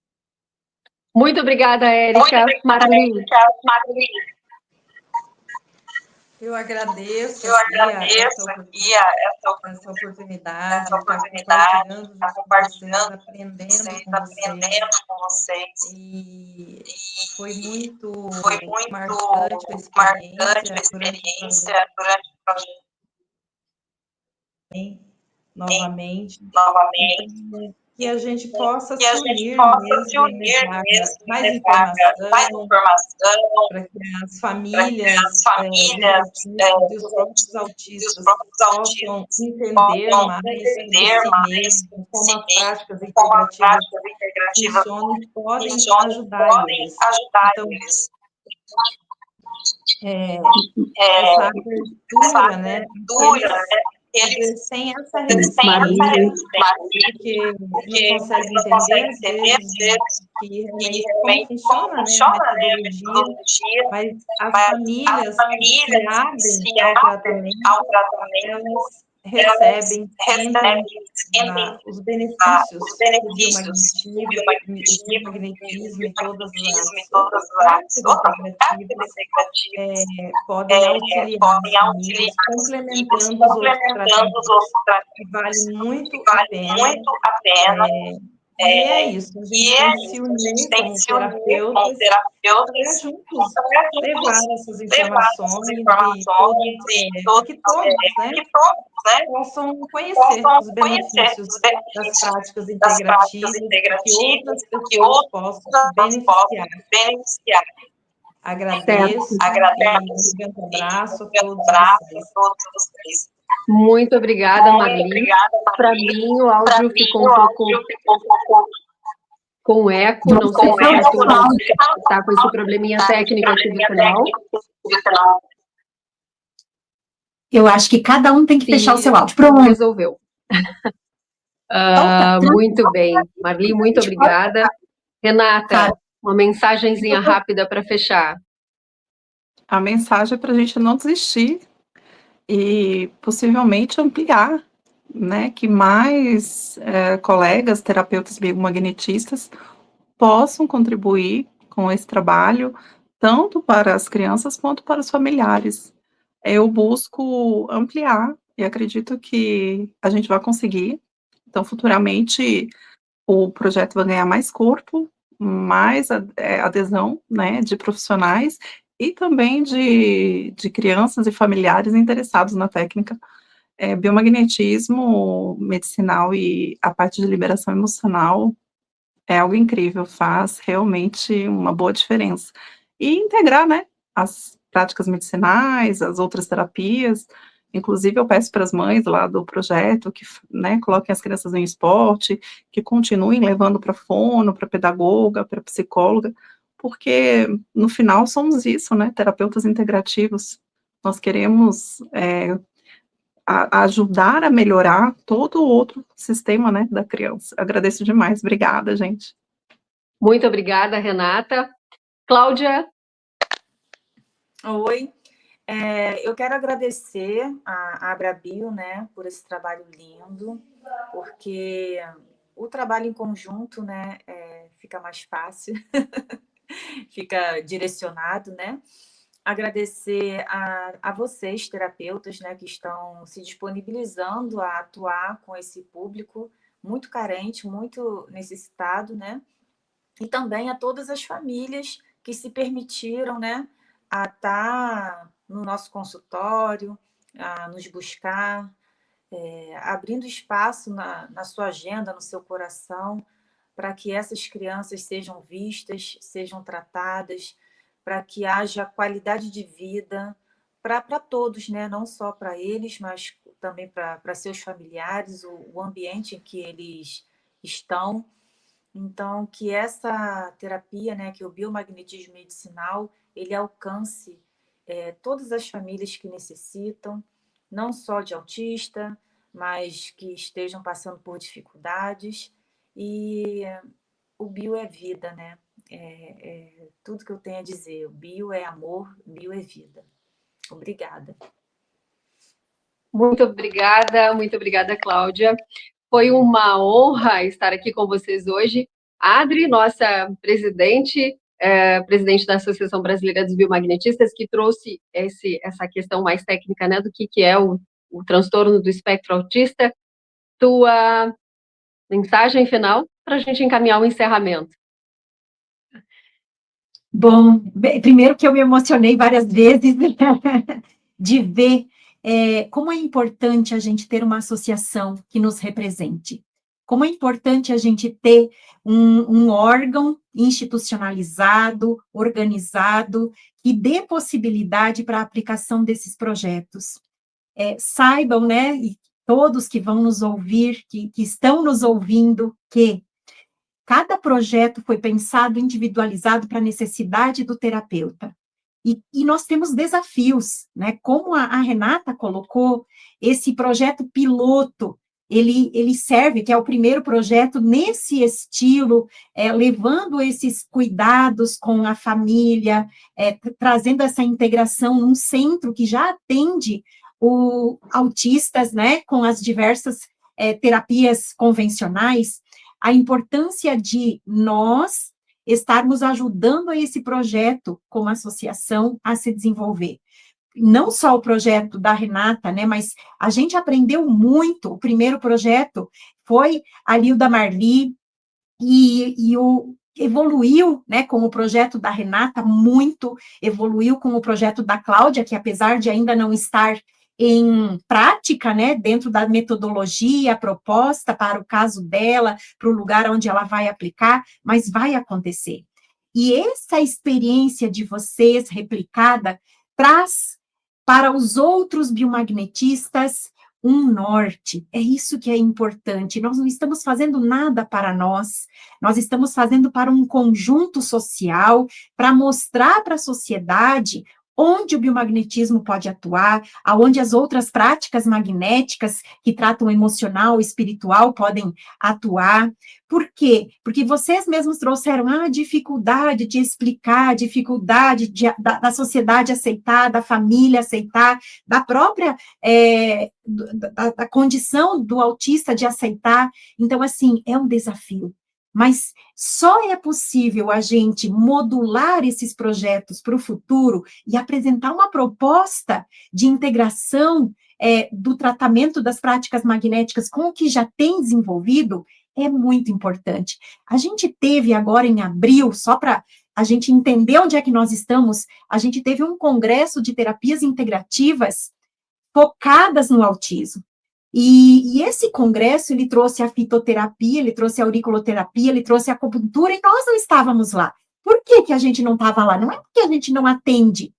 A: Muito obrigada, Érica. Marli.
D: Eu agradeço aqui essa oportunidade de estar compartilhando, aprendendo com vocês. E foi muito marcante a experiência durante o projeto. Novamente. que a gente possa se unir mesmo e levar mais informação, para que as famílias dos autistas e os próprios autistas possam entender mais sobre esse meio, como as práticas integrativas funcionam e podem ajudar eles. Então, essa abertura, né, eles sem essa resistência, porque não conseguem entender, às vezes, que realmente como funciona, né, a metodologia, mas as famílias que se abrem ao tratamento, elas recebem, sentem os benefícios do biomagnetismo e todas as outras práticas integrativas podem auxiliar as famílias, complementando os outros tratamentos, que vale muito a pena. E é isso, a gente tem que se unir como terapeutas para juntos levar essas informações e para que todos, né, possam conhecer os benefícios das práticas integrativas, para que outras pessoas possam se beneficiar. Agradeço e um grande abraço a todos vocês.
A: Muito obrigada, Marli. Para mim, o áudio ficou um pouco com eco, não sei se a pessoa está com esse probleminha técnico aqui do final.
B: Eu acho que cada um tem que fechar o seu áudio. Pronto.
A: Resolveu. Muito bem. Marli, muito obrigada. Renata, uma mensagenzinha rápida para fechar.
E: A mensagem é para a gente não desistir e possivelmente ampliar, né, que mais colegas, terapeutas biomagnetistas possam contribuir com esse trabalho, tanto para as crianças quanto para os familiares. Eu busco ampliar e acredito que a gente vai conseguir. Então, futuramente, o projeto vai ganhar mais corpo, mais adesão, né, de profissionais e também de crianças e familiares interessados na técnica. Biomagnetismo medicinal e a parte de liberação emocional é algo incrível, faz realmente uma boa diferença. E integrar, né, as práticas medicinais, as outras terapias. Inclusive, eu peço para as mães lá do projeto que, né, coloquem as crianças em esporte, que continuem levando para fono, para pedagoga, para psicóloga, porque no final somos isso, né, terapeutas integrativos. Nós queremos ajudar a melhorar todo o outro sistema, né, da criança. Agradeço demais. Obrigada, gente.
A: Muito obrigada, Renata. Cláudia?
F: Oi. Eu quero agradecer a Abrabio, né, por esse trabalho lindo, porque o trabalho em conjunto, né, fica mais fácil, fica direcionado, né? Agradecer a vocês, terapeutas, né, que estão se disponibilizando a atuar com esse público muito carente, muito necessitado, né? E também a todas as famílias que se permitiram, né, a estar no nosso consultório, a nos buscar, abrindo espaço na sua agenda, no seu coração, para que essas crianças sejam vistas, sejam tratadas, para que haja qualidade de vida para todos, né? Não só para eles, mas também para seus familiares, o ambiente em que eles estão. Então, que essa terapia, né, que o biomagnetismo medicinal, ele alcance todas as famílias que necessitam, não só de autista, mas que estejam passando por dificuldades. E o bio é vida, né? Tudo que eu tenho a dizer. O bio é amor, bio é vida. Obrigada.
A: Muito obrigada, Cláudia. Foi uma honra estar aqui com vocês hoje. Adri, nossa presidente da Associação Brasileira dos Biomagnetistas, que trouxe essa questão mais técnica, né, do que é o transtorno do espectro autista. Tua mensagem final para a gente encaminhar o encerramento.
B: Bom, primeiro que eu me emocionei várias vezes de ver como é importante a gente ter uma associação que nos represente. como é importante a gente ter um órgão institucionalizado, organizado, que dê possibilidade para a aplicação desses projetos. Saibam, né, e todos que vão nos ouvir, que estão nos ouvindo, que cada projeto foi pensado individualizado para a necessidade do terapeuta. E nós temos desafios, né? Como a Renata colocou, esse projeto piloto, ele serve, que é o primeiro projeto nesse estilo, levando esses cuidados com a família, trazendo essa integração num centro que já atende autistas, né? Com as diversas terapias convencionais, a importância de nós estarmos ajudando esse projeto como associação a se desenvolver. Não só o projeto da Renata, né, mas a gente aprendeu muito. O primeiro projeto foi ali o da Marli, evoluiu, né, com o projeto da Renata, muito, evoluiu com o projeto da Cláudia, que apesar de ainda não estar em prática, né, dentro da metodologia proposta para o caso dela, para o lugar onde ela vai aplicar, mas vai acontecer. E essa experiência de vocês replicada traz para os outros biomagnetistas um norte. É isso que é importante. Nós não estamos fazendo nada para nós estamos fazendo para um conjunto social, para mostrar para a sociedade onde o biomagnetismo pode atuar, aonde as outras práticas magnéticas que tratam emocional, espiritual, podem atuar. Por quê? Porque vocês mesmos trouxeram a dificuldade de explicar, a dificuldade da sociedade aceitar, da família aceitar, da própria da condição do autista de aceitar. Então, assim, é um desafio. Mas só é possível a gente modular esses projetos para o futuro e apresentar uma proposta de integração do tratamento das práticas magnéticas com o que já tem desenvolvido, é muito importante. A gente teve agora em abril, só para a gente entender onde é que nós estamos, a gente teve um congresso de terapias integrativas focadas no autismo. E esse congresso, ele trouxe a fitoterapia, ele trouxe a auriculoterapia, ele trouxe a acupuntura, e nós não estávamos lá. Por que a gente não estava lá? Não é porque a gente não atende,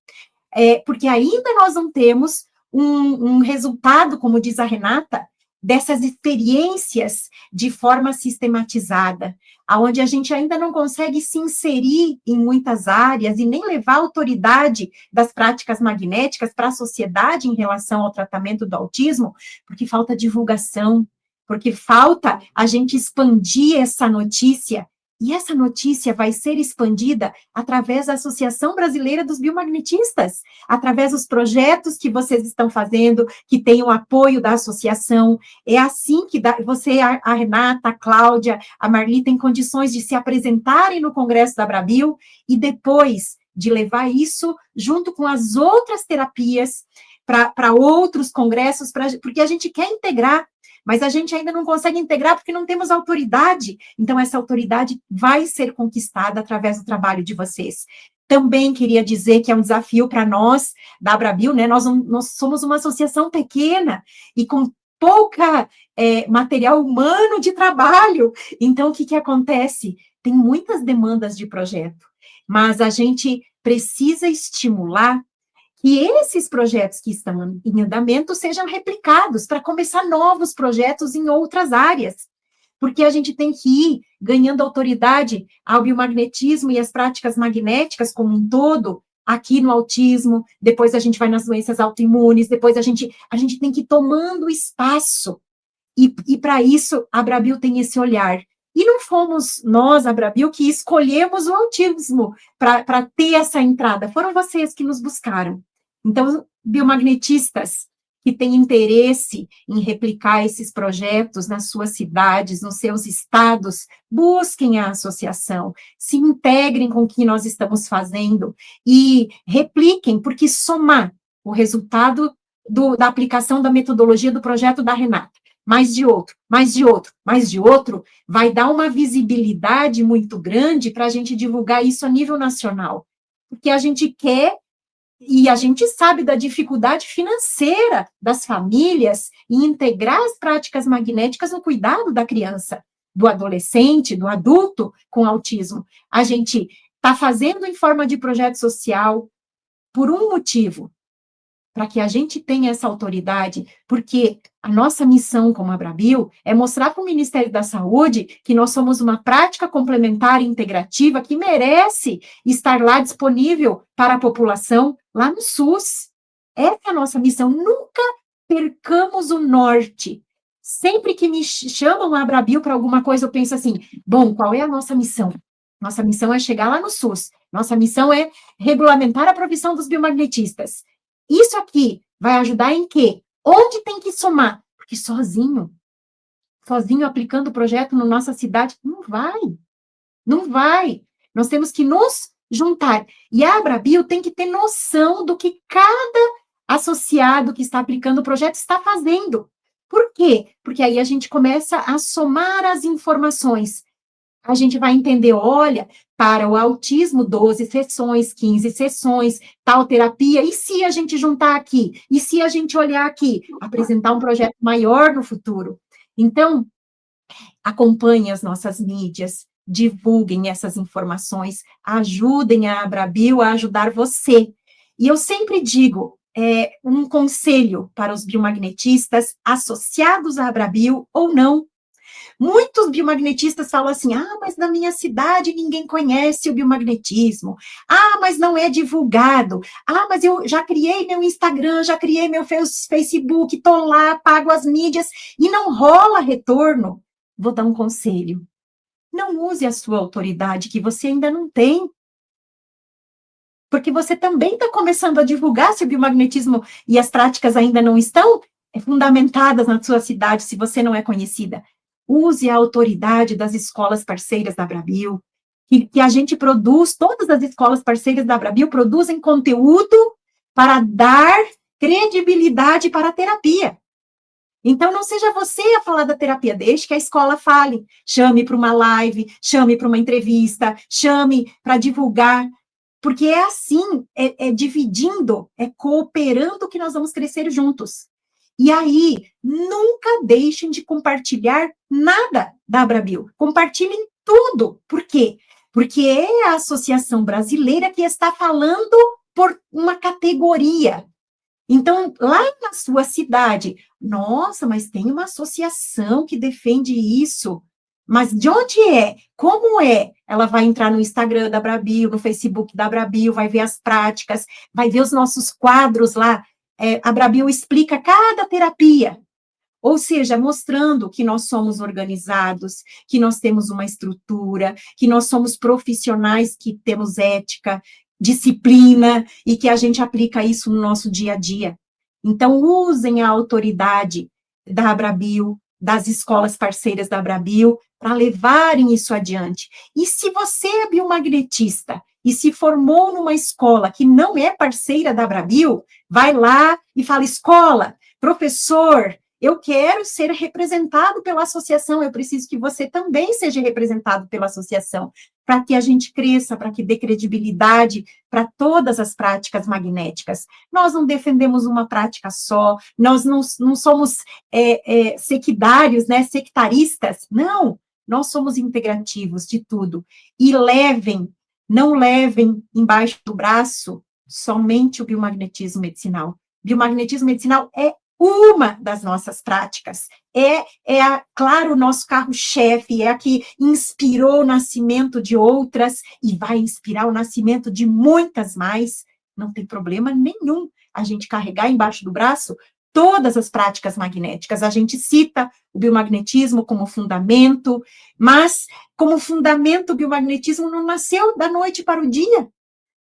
B: porque ainda nós não temos um resultado, como diz a Renata, dessas experiências de forma sistematizada, aonde a gente ainda não consegue se inserir em muitas áreas e nem levar a autoridade das práticas magnéticas para a sociedade em relação ao tratamento do autismo, porque falta divulgação, porque falta a gente expandir essa notícia. E essa notícia vai ser expandida através da Associação Brasileira dos Biomagnetistas, através dos projetos que vocês estão fazendo, que tem o apoio da associação. É assim que você, a Renata, a Cláudia, a Marli, têm condições de se apresentarem no Congresso da Abrabio e depois de levar isso junto com as outras terapias para outros congressos, porque a gente quer integrar, mas a gente ainda não consegue integrar porque não temos autoridade. Então, essa autoridade vai ser conquistada através do trabalho de vocês. Também queria dizer que é um desafio para nós, da Abrabio, né? Nós somos uma associação pequena e com pouca material humano de trabalho. Então, o que acontece? Tem muitas demandas de projeto, mas a gente precisa estimular que esses projetos que estão em andamento sejam replicados para começar novos projetos em outras áreas, porque a gente tem que ir ganhando autoridade ao biomagnetismo e às práticas magnéticas como um todo, aqui no autismo, depois a gente vai nas doenças autoimunes, depois a gente tem que ir tomando espaço, e para isso a Abrabio tem esse olhar. E não fomos nós, a Abrabio, que escolhemos o autismo para ter essa entrada, foram vocês que nos buscaram. Então, biomagnetistas que têm interesse em replicar esses projetos nas suas cidades, nos seus estados, busquem a associação, se integrem com o que nós estamos fazendo e repliquem, porque somar o resultado da aplicação da metodologia do projeto da Renata, mais de outro, mais de outro, mais de outro, vai dar uma visibilidade muito grande para a gente divulgar isso a nível nacional, porque a gente quer E a gente sabe da dificuldade financeira das famílias em integrar as práticas magnéticas no cuidado da criança, do adolescente, do adulto com autismo. A gente está fazendo em forma de projeto social por um motivo, para que a gente tenha essa autoridade, porque a nossa missão como Abrabil é mostrar para o Ministério da Saúde que nós somos uma prática complementar e integrativa que merece estar lá disponível para a população, lá no SUS. Essa é a nossa missão. Nunca percamos o norte. Sempre que me chamam a Abrabil para alguma coisa, eu penso assim, bom, qual é a nossa missão? Nossa missão é chegar lá no SUS. Nossa missão é regulamentar a profissão dos biomagnetistas. Isso aqui vai ajudar em quê? Onde tem que somar? Porque sozinho aplicando o projeto na nossa cidade, não vai. Nós temos que nos juntar. E a Abrabil tem que ter noção do que cada associado que está aplicando o projeto está fazendo. Por quê? Porque aí a gente começa a somar as informações. A gente vai entender, olha, para o autismo, 12 sessões, 15 sessões, tal terapia, e se a gente juntar aqui? E se a gente olhar aqui? Apresentar um projeto maior no futuro. Então, acompanhem as nossas mídias, divulguem essas informações, ajudem a Abrabil a ajudar você. E eu sempre digo, um conselho para os biomagnetistas associados à Abrabil ou não. Muitos biomagnetistas falam assim, mas na minha cidade ninguém conhece o biomagnetismo, mas não é divulgado, mas eu já criei meu Instagram, já criei meu Facebook, estou lá, pago as mídias e não rola retorno. Vou dar um conselho, não use a sua autoridade que você ainda não tem, porque você também está começando a divulgar se o biomagnetismo e as práticas ainda não estão fundamentadas na sua cidade, se você não é conhecida. Use a autoridade das escolas parceiras da Abrabil, que a gente produz, todas as escolas parceiras da Abrabil produzem conteúdo para dar credibilidade para a terapia. Então, não seja você a falar da terapia, deixe que a escola fale. Chame para uma live, chame para uma entrevista, chame para divulgar, porque é assim, é dividindo, é cooperando que nós vamos crescer juntos. E aí, nunca deixem de compartilhar nada da Abrabil. Compartilhem tudo. Por quê? Porque é a Associação Brasileira que está falando por uma categoria. Então, lá na sua cidade, nossa, mas tem uma associação que defende isso. Mas de onde é? Como é? Ela vai entrar no Instagram da Abrabil, no Facebook da Abrabil, vai ver as práticas, vai ver os nossos quadros lá. A Abrabil explica cada terapia, ou seja, mostrando que nós somos organizados, que nós temos uma estrutura, que nós somos profissionais, que temos ética, disciplina, e que a gente aplica isso no nosso dia a dia. Então, usem a autoridade da Abrabil, das escolas parceiras da Abrabil, para levarem isso adiante. E se você é biomagnetista, e se formou numa escola que não é parceira da Abrabil, vai lá e fala, escola, professor, eu quero ser representado pela associação, eu preciso que você também seja representado pela associação, para que a gente cresça, para que dê credibilidade para todas as práticas magnéticas. Nós não defendemos uma prática só, nós não somos sectários, né, sectaristas, não, nós somos integrativos de tudo. E não levem embaixo do braço somente o biomagnetismo medicinal. Biomagnetismo medicinal é uma das nossas práticas, claro, o nosso carro-chefe, é a que inspirou o nascimento de outras e vai inspirar o nascimento de muitas mais. Não tem problema nenhum a gente carregar embaixo do braço todas as práticas magnéticas. A gente cita o biomagnetismo como fundamento, mas como fundamento o biomagnetismo não nasceu da noite para o dia.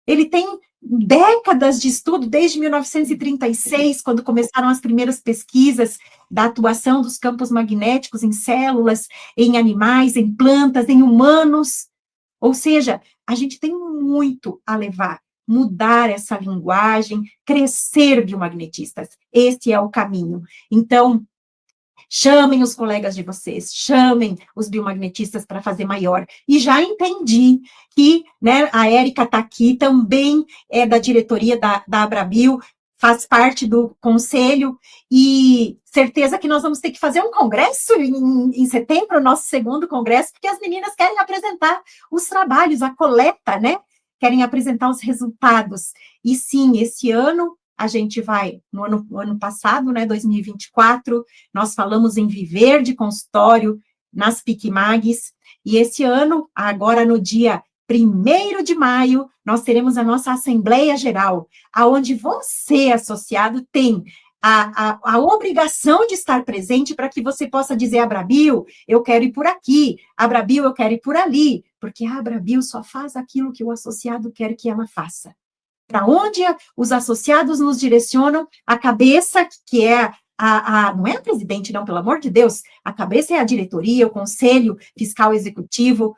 B: Ele tem décadas de estudo, desde 1936, quando começaram as primeiras pesquisas da atuação dos campos magnéticos em células, em animais, em plantas, em humanos. Ou seja, a gente tem muito a levar, mudar essa linguagem, crescer biomagnetistas. Esse é o caminho. Então, chamem os colegas de vocês, chamem os biomagnetistas para fazer maior. E já entendi que, né, a Érica está aqui, também é da diretoria da Abrabio, faz parte do conselho, e certeza que nós vamos ter que fazer um congresso em setembro, o nosso segundo congresso, porque as meninas querem apresentar os trabalhos, a coleta, né? Querem apresentar os resultados. E sim, esse ano, a gente vai, no ano passado, né, 2024, nós falamos em viver de consultório nas PICMAGs, e esse ano, agora no dia 1º de maio, nós teremos a nossa Assembleia Geral, aonde você, associado, tem a obrigação de estar presente para que você possa dizer a Abrabio, eu quero ir por aqui, a Abrabio, eu quero ir por ali, porque a Abrabio só faz aquilo que o associado quer que ela faça. Para onde os associados nos direcionam, a cabeça, que é não é a presidente, não, pelo amor de Deus, a cabeça é a diretoria, o conselho fiscal executivo,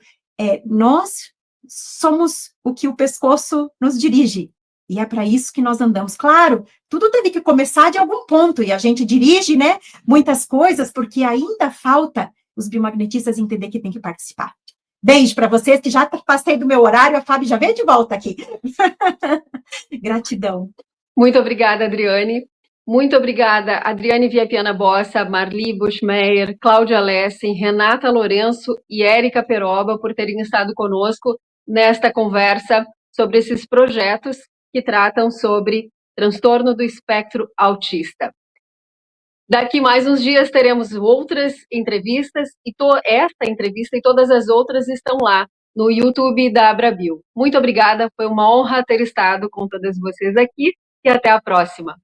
B: nós somos o que o pescoço nos dirige, e é para isso que nós andamos. Claro, tudo teve que começar de algum ponto, e a gente dirige, né, muitas coisas, porque ainda falta os biomagnetistas entender que tem que participar. Beijo para vocês, que já passei do meu horário, a Fábio já veio de volta aqui. Gratidão.
A: Muito obrigada, Adriane. Muito obrigada, Adriane Viapiana Bossa, Marli Buschmeier, Cláudia Lessing, Renata Lourenço e Érica Peroba por terem estado conosco nesta conversa sobre esses projetos que tratam sobre transtorno do espectro autista. Daqui mais uns dias teremos outras entrevistas, e esta entrevista e todas as outras estão lá no YouTube da Abrabio. Muito obrigada, foi uma honra ter estado com todas vocês aqui, e até a próxima.